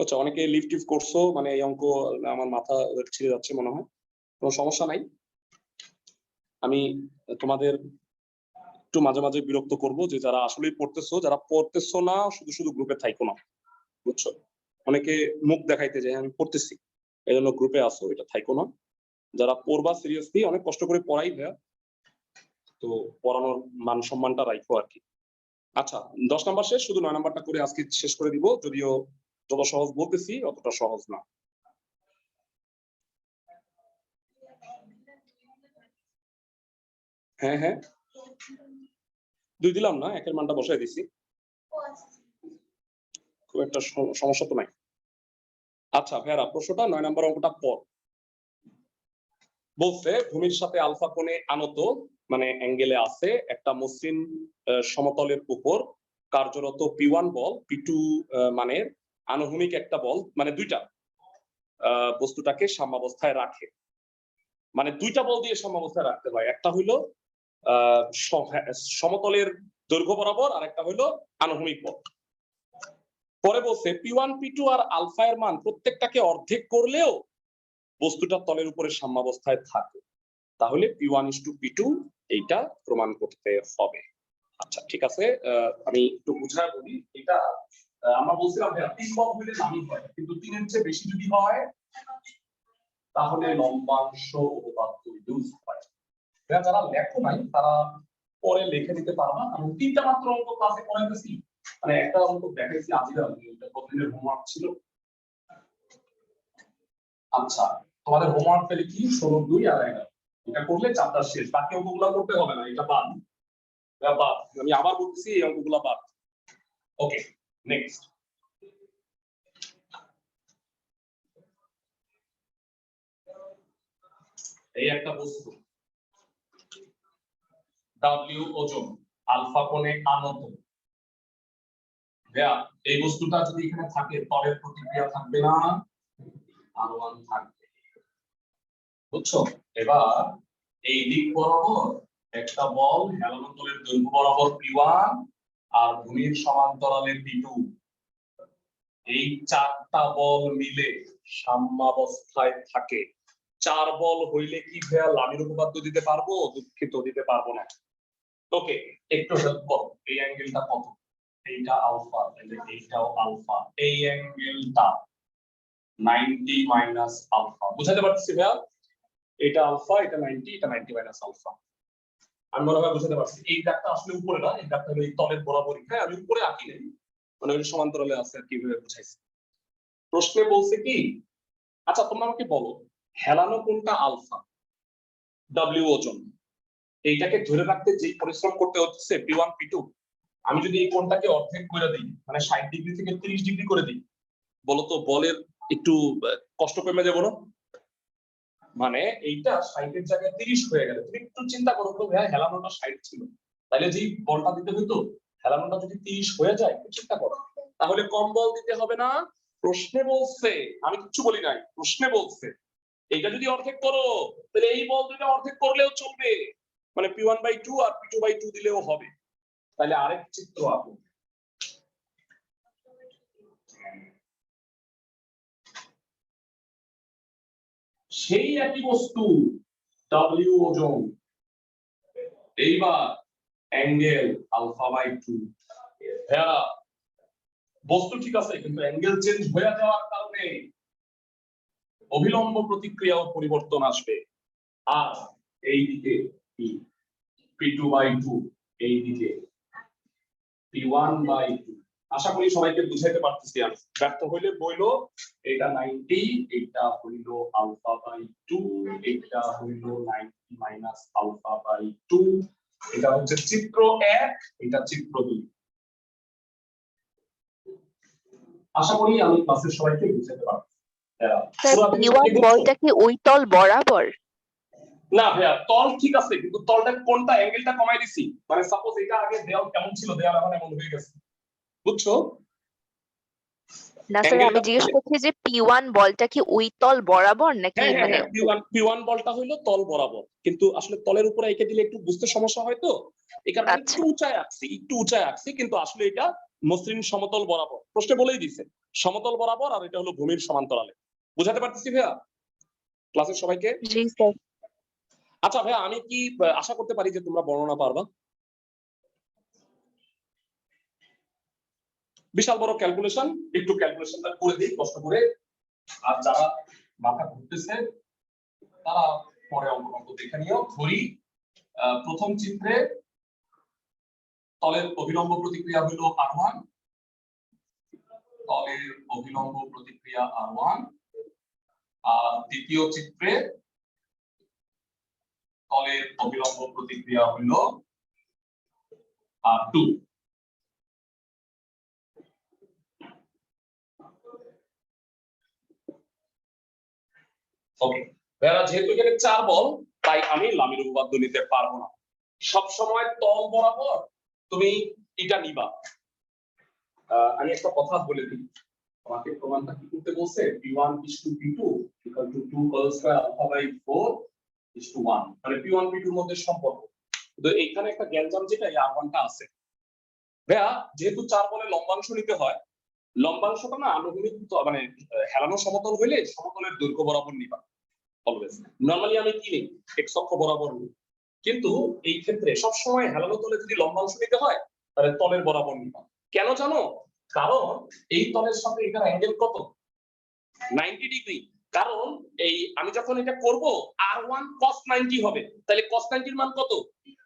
আচ্ছা, অনেকে লিফট টিফট করছো, মানে এই অঙ্ক আমার মাথা ছিঁড়ে যাচ্ছে মনে হয়, কোনো সমস্যা নাই। আমি তোমাদের একটু মাঝে মাঝে বিরক্ত করব, যে যারা আসলেই পড়তেছো, যারা পড়তেছো না শুধু শুধু গ্রুপে থাইকো না, বুঝছো? অনেকে মুখ দেখাইতে যায় আমি পড়তেছি, এই জন্য গ্রুপে আসো, এটা থাইকো না। যারা পড়বা সিরিয়াসলি, অনেক কষ্ট করে পড়াই ভাইয়া, তো পড়ানোর মান সম্মানটা রাখো আর কি। আচ্ছা 10 নাম্বার শেষ, শুধু 9 নাম্বারটা করে আজকে শেষ করে দিব, যদিও যত সহজ বলতেছি অতটা সহজ না। হ্যাঁ হ্যাঁ 2 দিলাম না, একের মানটা বসাই দিছি, খুব একটা সমস্যা তো নাই। আচ্ছা ভাইয়া প্রশ্নটা 9 নাম্বার অঙ্কটা পর বলছে ভূমির সাথে আলফা কোণে আনত, মানে অ্যাঙ্গেলে আছে একটা মসৃণ সমতলের উপর কার্যরত P1 বল, P2 মানের আনুভূমিক একটা বল, মানে দুইটা বস্তুটাকে সাম্যাবস্থায় রাখে। মানে দুইটা বল দিয়ে সাম্যাবস্থায় রাখতে হয়, একটা হইলো সমতলের দৈর্ঘ্য বরাবর, আর একটা হইলো আনুভূমিক বল। পরে বলছে P1 P2 আর আলফা এর মান প্রত্যেকটাকে অর্ধেক করলেও বস্তুটা তলের উপরে সাম্যাবস্থায় থাকে, তাহলে P1:P2 এইটা প্রমাণ করতে হবে। আচ্ছা ঠিক আছে, আমি একটু বুঝায় বলি। এটা আমরা বলছিলাম যে 3 বল হইলে নামি হয়, কিন্তু 3 এর চেয়ে বেশি যদি হয় তাহলে লম্বাংশ উপপাদ্য ইউজ হয়। যারা লেখো নাই তারা পরে লিখে দিতে পারবা, আমি 3টা মাত্র অঙ্ক ক্লাসে পড়াইতেছি, মানে একটা অঙ্ক দেখাইছি আজিরা, এটা প্রতিদিনের হোমওয়ার্ক ছিল। আচ্ছা তোমাদের হোমওয়ার্ক পেলে কি 16, 2 আর 11, এটা করলে চ্যাপ্টার শেষ, বাকি অঙ্কগুলো করতে হবে না, এটা বাদ। আমি আবার বলতেছি এই অঙ্কগুলো বাদ। ওকে নেক্সট, এই একটা বস্তু W ওজন, আলফা কোণে আনত। ভাইয়া এই বস্তুটা যদি এখানে থাকে, তলের প্রতিক্রিয়া থাকবে না, R1 থাকবে, বুঝছো? এবার এই দিক বরাবর একটা বল হেলানো তলের দৈর্ঘ্য বরাবর P1 আর ভূমির সমান্তরালে P2, এই 4টা বল মিলে সাম্যাবস্থায় থাকে। 4 বল হইলে কি ভাইয়া লামির উপপাদ্য দিতে পারবো? দুঃখিত, দিতে পারবো না। ওকে, একটু হেল্প করো। এই অ্যাঙ্গেলটা কত? এইটা আলফা, তাহলে এইটাও আলফা। এই অ্যাঙ্গেলটা 90 মাইনাস আলফা। বুঝাতে পারছি ভাইয়া? এটা আলফা, এটা 90, এটা 90 মাইনাস আলফা। আমি মনে হয় বুঝাতে পারছি। এই দাগটা আসলে উপরে না, এই দাগটা হলো এই তলের বরাবরই। হ্যাঁ, আমি উপরে আঁকি নাই, মানে ওই সমান্তরালে আছে আর কিভাবে বুঝাইছি। প্রশ্নে বলছে কি, আচ্ছা তোমরা আমাকে বলো, হেলানো কোনটা আলফা? ডব্লিউ ওজন। এইটাকে ধরে রাখতে যে পরিশ্রম করতে হচ্ছে P1 P2, আমি যদি এই কোণটাকে অর্ধেক করে দিই, মানে 60 ডিগ্রি থেকে 30 ডিগ্রি করে দিই, বলতো বলের একটু কষ্ট কমে যাবো না? মানে এইটা 60 এর জায়গায় 30 হয়ে গেল। তুমি একটু চিন্তা করো তো ভাইয়া, হেলানোটা 60 ছিল, তাহলে যেই বলটা দিতে হতো, হেলানোটা যদি 30 হয়ে যায়, একটু চিন্তা করো, তাহলে কম বল দিতে হবে না? প্রশ্নে বলছে, আমি কিছু বলি নাই, প্রশ্নে বলছে এইটা যদি অর্ধেক করো, তাহলে এই বল দুটো অর্ধেক করলেও চলবে, মানে P1/2 আর P2/2 দিলেও হবে। তাহলে আরেক চিত্র আঁকো। সেই একই বস্তু, W ওজন, এইবার অ্যাঙ্গেল আলফা/2। হ্যাঁ, বস্তু ঠিক আছে, কিন্তু অ্যাঙ্গেল চেঞ্জ হয়ে যাওয়ার কারণে অভিলম্ব প্রতিক্রিয়াও পরিবর্তন আসবে। আর এই দিকে P2/2, এই দিকে P1/2। আশা করি সবাইকে বুঝাইতে পারতেছি আমি। ব্যর্থ হইলে বইলো, এটা 90, এটা হইল আলফা/2, এটা হইল 90 মাইনাস আলফা/2। এটা হচ্ছে চিত্র 1, এটা চিত্র 2। আশা করি আমি ক্লাসের সবাইকে বুঝাতে পারছি। স্যার P1 বলটা কি ওই তল বরাবর? না ভাইয়া, তল ঠিক আছে, কিন্তু তলটা কোনটা, অ্যাঙ্গেলটা কমাই দিছি। মানে সাপোজ এটা আগে দেয়াল কেমন ছিল, দেয়াল এখন এমন হয়ে গেছে, বুঝছো? না স্যার, আমি জিজ্ঞেস করছি যে P1 বলটা কি ওই তল বরাবর নাকি হ্যাঁ হ্যাঁ মানে হ্যাঁ, P1 বলটা হইলো তল বরাবর, কিন্তু আসলে তলের উপরে এঁকে দিলে একটু বুঝতে সমস্যা হয়, তো এই কারণে আচ্ছা। একটু উঁচায় আঁকছি, কিন্তু আসলে এটা মসৃণ সমতল বরাবর। প্রশ্নে বলেই দিছে সমতল বরাবর, আর এটা হলো ভূমির সমান্তরালে। বুঝাতে পারতেছি ভাইয়া ক্লাসের সবাইকে? জি স্যার। আচ্ছা ভাইয়া, আমি কি আশা করতে পারি যে তোমরা বর্ণনা পারবা? বিশাল বড় ক্যালকুলেশন, একটু ক্যালকুলেশনটা করে দিই কষ্ট করে। আর যারা মাথা ঘুরতেছে তারা পরে অঙ্ক দেখে নিও। ধরি প্রথম চিত্রে তলের অভিলম্ব প্রতিক্রিয়া হলো R1, তলের অভিলম্ব প্রতিক্রিয়া R1। আর দ্বিতীয় চিত্রে তলের অভিলম্ব প্রতিক্রিয়া হলো R2। ওকে, যেহেতু এখানে 4 বল, তাই আমি লামির উপপাদ্য নিতে পারবো না। সব সময় তল বরাবর তুমি এটা নিবা। আমি একটা কথা বলে দিই, আমাকে প্রমাণটা কি করতে বলছে? P1 = P2 = 2 হোল স্কয়ার আলফা/4 = 1, মানে P1 P2 এর মধ্যে সম্পর্ক। তো এইখানে একটা গ্যালজাম, যেটা এই R1 টা আছে ভাইয়া, যেহেতু 4 বলে লম্বাংশ নিতে হয়, লম্বাংশটা না আনুভূমিক, মানে হেলানো সমতল হইলে সমতলের দৈর্ঘ্য বরাবর নিবা অলওয়েজ। নরমালি আমি কি নেই, x অক্ষ বরাবর নিই, কিন্তু এই ক্ষেত্রে সব সময় হেলানো তলে যদি লম্বাংশ নিতে হয়, তাহলে তলের বরাবর নিবা। কেন জানো? কারণ এই তলের সাথে এটার অ্যাঙ্গেল কত? 90 ডিগ্রি। কারণ এই আমি যখন এটা করব, R1 cos 90 হবে, তাহলে cos 90 এর মান কত?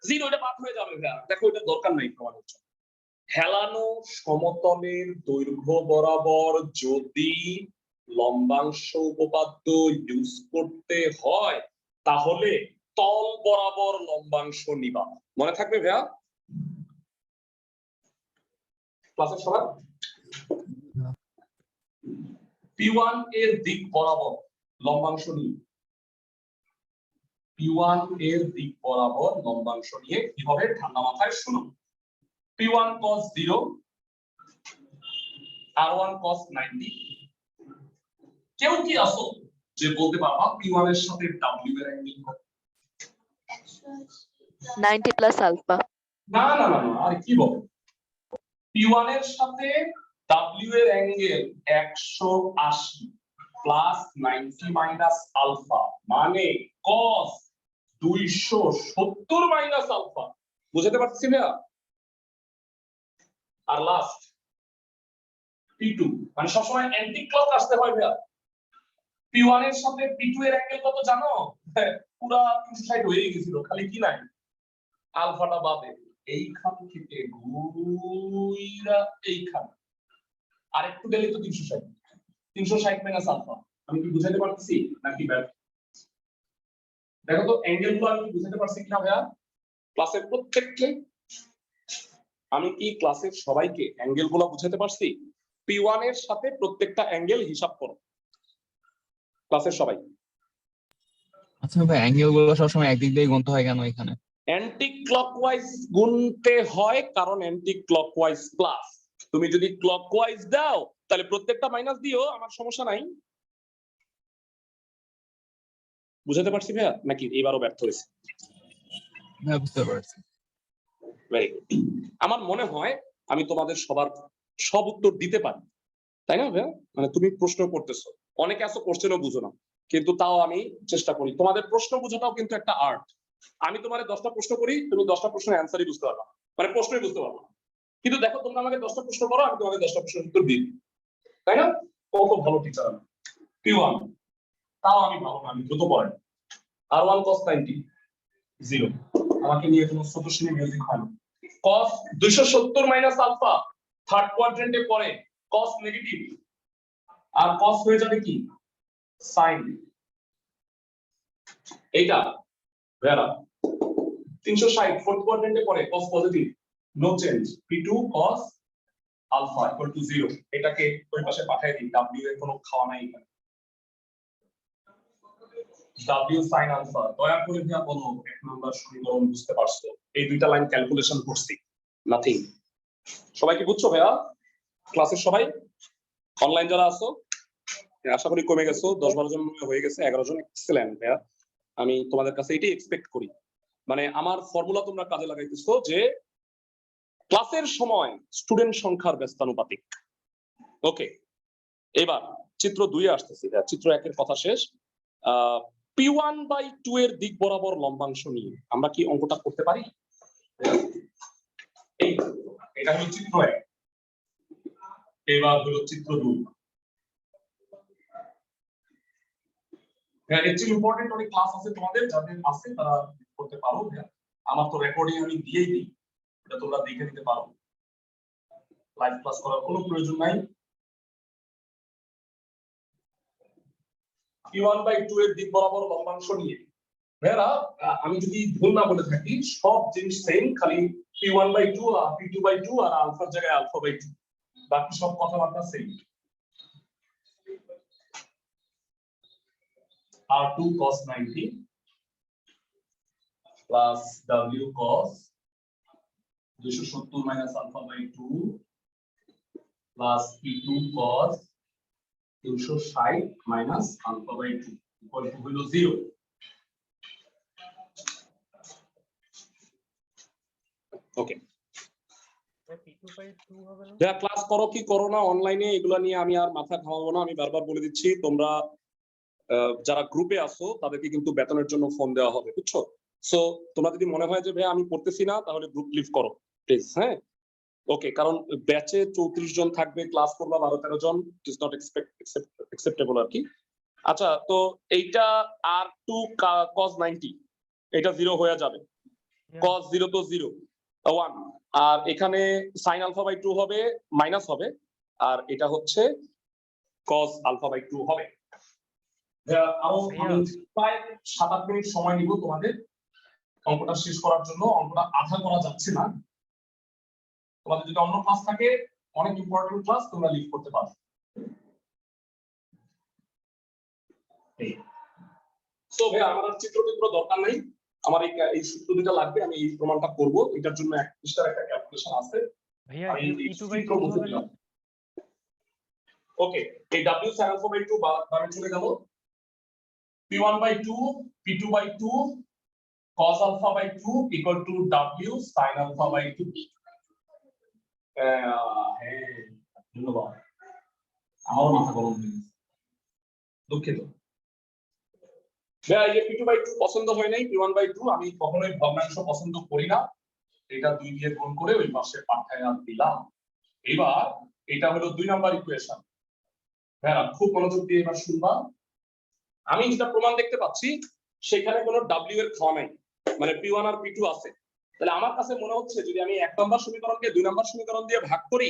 0। এটা বাদ হয়ে যাবে ভাইয়া, দেখো এটা দরকার নাই প্রমাণ হচ্ছে। হেলানো সমতলের দৈর্ঘ্য বরাবর যদি লম্বাংশ উপপাদ্য ইউজ করতে হয়, তাহলে তল বরাবর লম্বাংশ নিবা। মনে থাকবে ভাইয়া ক্লাসের সবাই? P1 এর দিক বরাবর লম্বাংশ নিই, P1 এর দিক বরাবর লম্বাংশ নিয়ে কি হবে ঠান্ডা মাথায় শুনো। P1 cos 0, R1 cos 90। কেউ কি আসো যে বলতে পারবা P1 এর সাথে W এর অ্যাঙ্গেল কত? 90 প্লাস আলফা। না না না না, আর কি বল, P1 এর সাথে W এর অ্যাঙ্গেল 180 প্লাস 90 মাইনাস আলফা মানে cos 270 মাইনাস আলফা। বুঝতে পারছি ভাইয়া? আর লাস্ট P2 মানে সবসময় অ্যান্টি ক্লক আসতে হয় ভাইয়া। P1 এর সাথে P2 এর অ্যাঙ্গেল কত জানো? পুরা 360 হয়ে গেছিল, খালি কি নাই আলফাটা বাদে। এইখান থেকে ঘুইরা এইখান আর একটু গেলে তো 360 মাইনাস আলফা। আমি কি বুঝাতে পারতেছি নাকি ব্যাড? দেখো তো অ্যাঙ্গেল গুলো আমি বুঝাতে পারছি কিনা ভাইয়া? ক্লাসের প্রত্যেককে আমি কি ক্লাসের সবাইকে অ্যাঙ্গেল গুলো বুঝাতে পারছি? P1 এর সাথে প্রত্যেকটা অ্যাঙ্গেল হিসাব করো ক্লাসের সবাই। আচ্ছা ভাই, অ্যাঙ্গেল গুলো সবসময় একদিক দিয়ে গুনতে হয় কেন এখানে? অ্যান্টি ক্লকওয়াইজ গুনতে হয় কারণ অ্যান্টি ক্লকওয়াইজ প্লাস। তুমি যদি ক্লকওয়াইজ দাও তাহলে প্রত্যেকটা মাইনাস দিও, আমার সমস্যা নাই। বুঝাতে পারছি ভাইয়া নাকি এবারও ব্যর্থ হয়েছে? হ্যাঁ, বুঝতে পারছি। Very good. আমার মনে হয় আমি তোমাদের সবার সব উত্তর দিতে পারি, তাই না ভাইয়া? মানে তুমি প্রশ্ন করতেছো, অনেকে আসো কোশ্চেনও বুঝো না, কিন্তু তাও আমি চেষ্টা করি। তোমাদের প্রশ্ন বোঝাটাও কিন্তু একটা আর্ট। আমি তোমারে 10টা প্রশ্ন করি, তুমি 10টা প্রশ্নের অ্যান্সারই বুঝতে পারবা, মানে প্রশ্নই বুঝতে পারবা না। কিন্তু দেখো তোমরা আমাকে 10টা প্রশ্ন করো, আমি তোমাকে 10টা প্রশ্নের উত্তর দিই, তাই না? কত ভালো টিচার আমি। P1 তাও আমি ভালো না, আমি দ্রুত পড়াই। R1 cos 90 0, আমাকে নিয়ে কোনো সতর্ষণী মিউজিক হয় না। cos 270 মাইনাস আলফা থার্ড কোয়াড্রেন্টে পড়ে, cos নেগেটিভ আর cos হয়ে যাবে কি sin। এইটা ভেরা 360 ফোর্থ কোয়াড্রেন্টে পড়ে, cos positive, no change, P2 cos alpha equal to 0। এটাকে ওই পাশে পাঠিয়ে দিই, w এর কোনো খাওয়া নাই এখানে। w sin আলফা দয়া করে দিয়া বলো এক নাম্বার সমীকরণ বুঝতে পারছো? এই দুইটা লাইন ক্যালকুলেশন করছি, নাথিং। সবাই কি বুঝছো ভাইয়া? ক্লাসের সবাই অনলাইন যারা আছো আশা করি কমে গেছো, 10-12 জন হয়ে গেছে, 11 জন। এক্সেলেন্ট ভাইয়া, আমি তোমাদের কাছে এটাই এক্সপেক্ট করি। মানে আমার ফর্মুলা তোমরা কাজে লাগাইতেছো যে ক্লাসের সময় স্টুডেন্ট সংখ্যার ব্যস্তানুপাতিক। ওকে, এবার চিত্র 2 এ আসতেছি। চিত্র 1 এর কথা শেষ। P1/2 এর দিক বরাবর লম্বাংশ নিয়ে আমরা কি অঙ্কটা করতে পারি? এই এটা হলো চিত্র 1, এবার হলো চিত্র 2। হ্যাঁ, একটু ইম্পর্টেন্ট অনেক ক্লাস আছে তোমাদের, যাদের আছে তারা করতে পারো। আমার তো রেকর্ডিং আমি দিয়েই দিই, এটা তোমরা দেখে নিতে পারো, লাইভ ক্লাস করার কোনো প্রয়োজন নাই। P1/2 এর দিক বরাবর লম্বাংশ নিয়ে ভাইয়ারা, আমি যদি ভুল না বলে থাকি সব জিনিস সেম, খালি P1/2 আর P2/2 আর আলফার জায়গায় আলফা/2, বাকি সব কথাবার্তা same. R2 cos 90 plus W cos 270 minus alpha/2 plus P2 cos 260 minus alpha/2 equal to হলো 0। ওকে, যারা ক্লাস করো কি করো না অনলাইনে, এগুলো নিয়ে আমি আর মাথা ঘামাবো না। আমি বারবার বলে দিচ্ছি, তোমরা যারা গ্রুপে আসো তাদেরকে কিন্তু বেতনের জন্য ফোন দেওয়া হবে, বুঝছো? সো তোমরা যদি মনে হয় যে ভাই আমি পড়তেছি না, তাহলে গ্রুপ লিভ করো প্লিজ। হ্যাঁ, ওকে, কারণ ব্যাচে 34 জন থাকবে, ক্লাস করবা 12-13 জন, ইট ইজ নট অ্যাকসেপ্টেবল আর কি। আচ্ছা, তো এইটা R2 cos 90 এটা 0 হয়ে যাবে, cos 0 তো 0 1, আর এখানে sin alpha/2 হবে মাইনাস হবে, আর এটা হচ্ছে cos alpha/2 হবে। আরো আমি প্রায় 7-8 মিনিট সময় নিব তোমাদের অঙ্কটা শেষ করার জন্য। অঙ্কটা আধা করা যাচ্ছে না, তোমাদের যদি অন্য ক্লাস থাকে, অনেক ইম্পর্টেন্ট ক্লাস, তোমরা লিভ করতে পারো। সো ভাই আমার আর চিত্র দরকার নাই, আমার এই সূত্র দুটো লাগবে, আমি এই প্রমাণটা করব। এটার জন্য এক পৃষ্ঠার একটা ক্যালকুলেশন আছে ভাইয়া আমি এই P2/2 চিত্র মুছে হবে না? দিলাম। ওকে, এই W sin alpha/2 বামে চলে গেল, P1/2 P2/2 cos alpha/2 equal to W sin alpha/2। হ্যাঁ, ধন্যবাদ, আমারও মাথা গরম হয়ে গেছে, দুঃখিত। ভাইয়া এই যে p2/2 পছন্দ হয় নাই, p1/2 আমি কখনোই ভগ্নাংশ পছন্দ করি না। এটা 2 দিয়ে গুণ করে ওই পাশে পাঠায় দিলাম। এবার এটা হলো 2 নাম্বার ইকুয়েশন। ভাইয়া খুব মনোযোগ দিয়ে এবার শুনবা। আমি যেটা প্রমাণ দেখতে পাচ্ছি সেখানে কোনো w এর খাওয়া নাই, মানে p1 আর p2 আছে। তাহলে আমার কাছে মনে হচ্ছে যদি আমি 1 নম্বর সমীকরণকে 2 নম্বর সমীকরণ দিয়ে ভাগ করি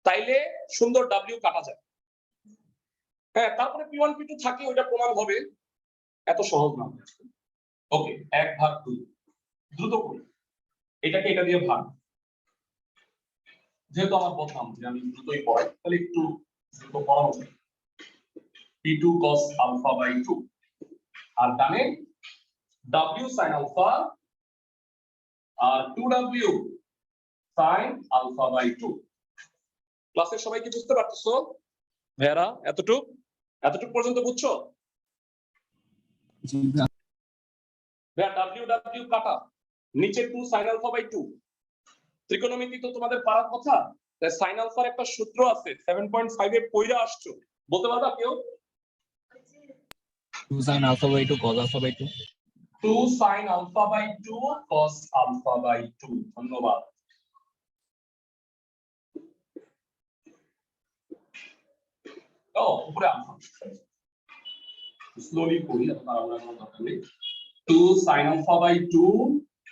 তাইলে সুন্দর w কাটা যায়। হ্যাঁ, তারপরে p1 p2 থাকে, ওইটা প্রমাণ হবে। এত সহজ না। ওকে, 1/2 দ্রুত করি, এটাকে এটা দিয়ে ভাগ। যেহেতু আমার বললাম যে আমি দ্রুতই পড়াই, তাহলে একটু দ্রুত পড়া উচিত। p2 cos α/2 আর ডানে w sin alpha আর 2w sin α/2। ক্লাসের সবাই কি বুঝতে পারতেছো? ভেরা এতটুক পর্যন্ত বুঝছো? ভেরা w কাটা, নিচে 2 sin α/2। ত্রিকোণমিতি তো তোমাদের পারার কথা, তাই sin আলফার একটা সূত্র আছে 7.5 এ পয়রা আসছো, বলতে পারবা কেউ? 2 sin α/2 cos α/2। 2 sin α/2 cos α/2। ধন্যবাদ। উপরে আলফা স্লোলি করি, এত তাড়াহুড়া করার দরকার নেই। 2 sin α/2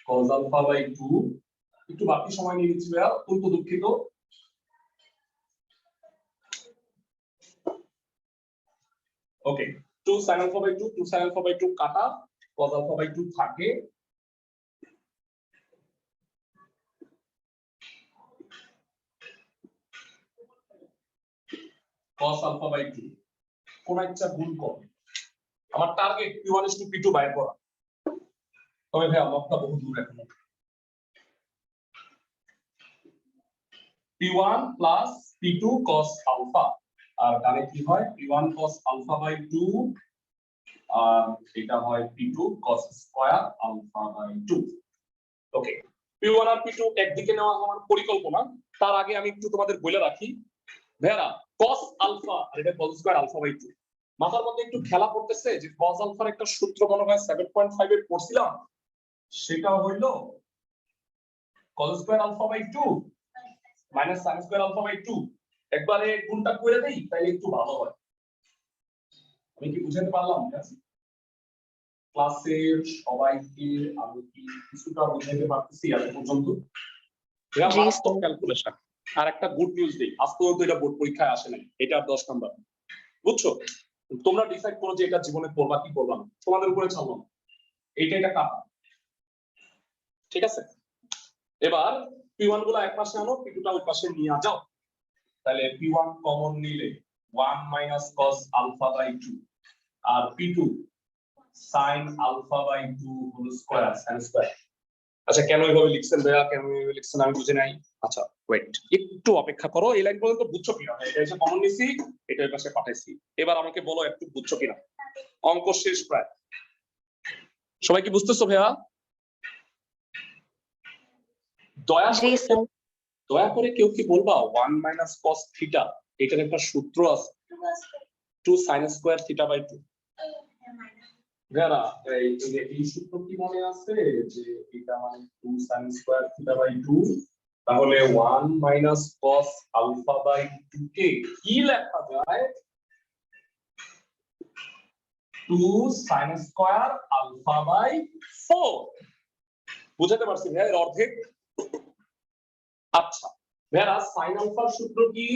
cos α/2। একটু বাকি সময় নিয়ে নিচ্ছি ভাইয়া, অত্যন্ত দুঃখিত। ওকে, 2 sin α/2 কাটা, cos α/2 থাকে। cos α/2 কোন একটা গুণ কর। আমার টার্গেট p1:p2 বাইর করা। তবে ভাই লবটা বহু দূর এখনো। p1 plus p2 cos alpha আর ডানে কি হয় p1 cos alpha/2 আর এটা হয় p2 cos square alpha/2। ওকে, p1 আর p2 একদিকে নেওয়া আমার পরিকল্পনা। তার আগে আমি একটু তোমাদের বলে রাখি ভাইরা, cos alpha আর এটা cos square alpha/2 মাথার মধ্যে একটু খেলা করতেছে যে cos alpha এর একটা সূত্র মনে হয় 7.5 এ পড়ছিলাম, সেটা হইল cos square alpha/2 minus sin square alpha/2। একবারে গুণটা করে দেই তাহলে একটু ভালো হয়। আমি কি বুঝাতে পারলাম? ক্লাসের সবাইকে আমি কি কিছুটা বুঝাতে পারতেছি আজ পর্যন্ত? এটা মারাত্মক ক্যালকুলেশন। আর একটা গুড নিউজ দেই, আজ পর্যন্ত এটা বোর্ড পরীক্ষায় আসে নাই, এটা 10 নাম্বার। বুঝছো? তোমরা ডিসাইড করো যে এটা জীবনে পড়বা কি পড়বা না, তোমাদের উপরে ছাড়লাম। এটা কাটা, ঠিক আছে? এবার p1 গুলো এক পাশে আনো, p2 টা ওই পাশে নিয়ে যাও। তাহলে p1 কমন নিলে 1 minus cos alpha/2 আর p2 sin alpha/2 whole square sin square. আচ্ছা, কেন এইভাবে লিখছেন ভাইয়া, কেন এইভাবে লিখছেন আমি বুঝি নাই। আচ্ছা ওয়েট, একটু অপেক্ষা করো। এই লাইন পর্যন্ত বুঝছো কিনা? এটা এসে কমন নিছি, এটা এর পাশে পাঠাইছি। এবার আমাকে বলো একটু বুঝছো কিনা। অঙ্ক শেষ প্রায়। সবাই কি বুঝতেছো ভাইয়া? দয়া করে কেউ কি বলবা 1 minus cos থিটা এটার একটা সূত্র আছে 2 sin স্কয়ার থিটা/2। যারা এই সূত্র কি মনে আছে যে এটা মানে 2 sin স্কয়ার থিটা/2, তাহলে 1 minus cos alpha/2 কে কি লেখা যায়? 2 sin স্কয়ার alpha/4। বুঝাতে পারছি ভাই এর অর্ধেক? আচ্ছা ভাইয়া, sin আলফার সূত্র কি?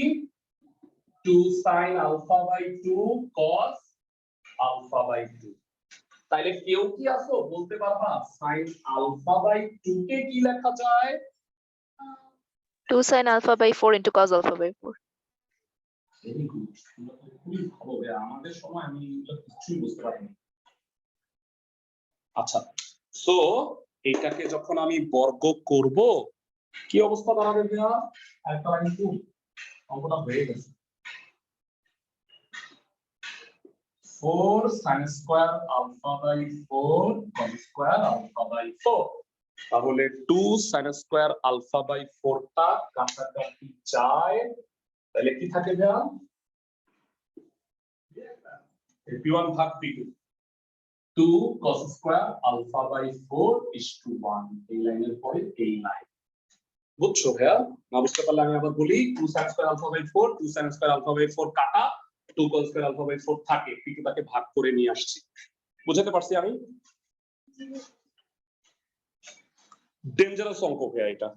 2 sin alpha/2 cos alpha/2। তাইলে কেউ কি আছো বলতে পারবা sin alpha/2 কে কি লেখা যায়? 2 sin alpha/4 into cos alpha/4। Very good, খুবই ভালো ভাইয়া। আমাদের সময় আমি এগুলো কিছুই বুঝতে পারিনি। আচ্ছা, সো এটাকে যখন আমি বর্গ করব কি অবস্থা দাঁড়াবে ভাইয়া? একটা লাইন টু অঙ্কটা হয়ে গেছে। 4 sin square alpha/4 cos square alpha/4। তাহলে 2 sin স্কয়ার alpha/4 টা কাটাকাটি যায়, তাহলে কি থাকে ভাইয়া? p1 ভাগ p2। 2 cos square alpha by 4 is to 1 এই লাইনের পরে এই লাইন বুঝছো ভাইয়া না বুঝতে পারলে আমি আবার বলি 2 sin square alpha by 4 2 sin square alpha by 4 কাটা 2 cos স্কয়ার আলফা বাই 4 থাকে পিটুটাকে ভাগ করে নিয়ে আসছি বুঝাতে পারছি আমি ডেঞ্জারাস অঙ্ক ভাইয়া এটা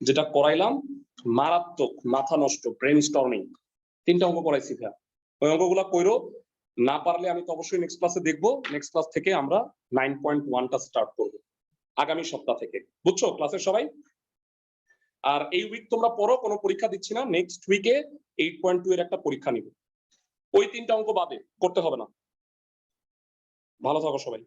যেটা করাইলাম মারাত্মক মাথা নষ্ট ব্রেনস্টর্মিং 3টা অঙ্ক করাইছি ভাইয়া ওই অঙ্কগুলো কইরো না পারলে আমি তো অবশ্যই নেক্সট ক্লাসে দেখবো নেক্সট ক্লাস থেকে আমরা 9.1টা স্টার্ট করব আগামী সপ্তাহ থেকে বুঝছো ক্লাসের সবাই আর এই উইক তোমরা পড়ো কোনো পরীক্ষা দিচ্ছি না নেক্সট উইকে 8.2 এর একটা পরীক্ষা নিব ওই 3টা অঙ্ক বাদে করতে হবে না ভালো থাকো সবাই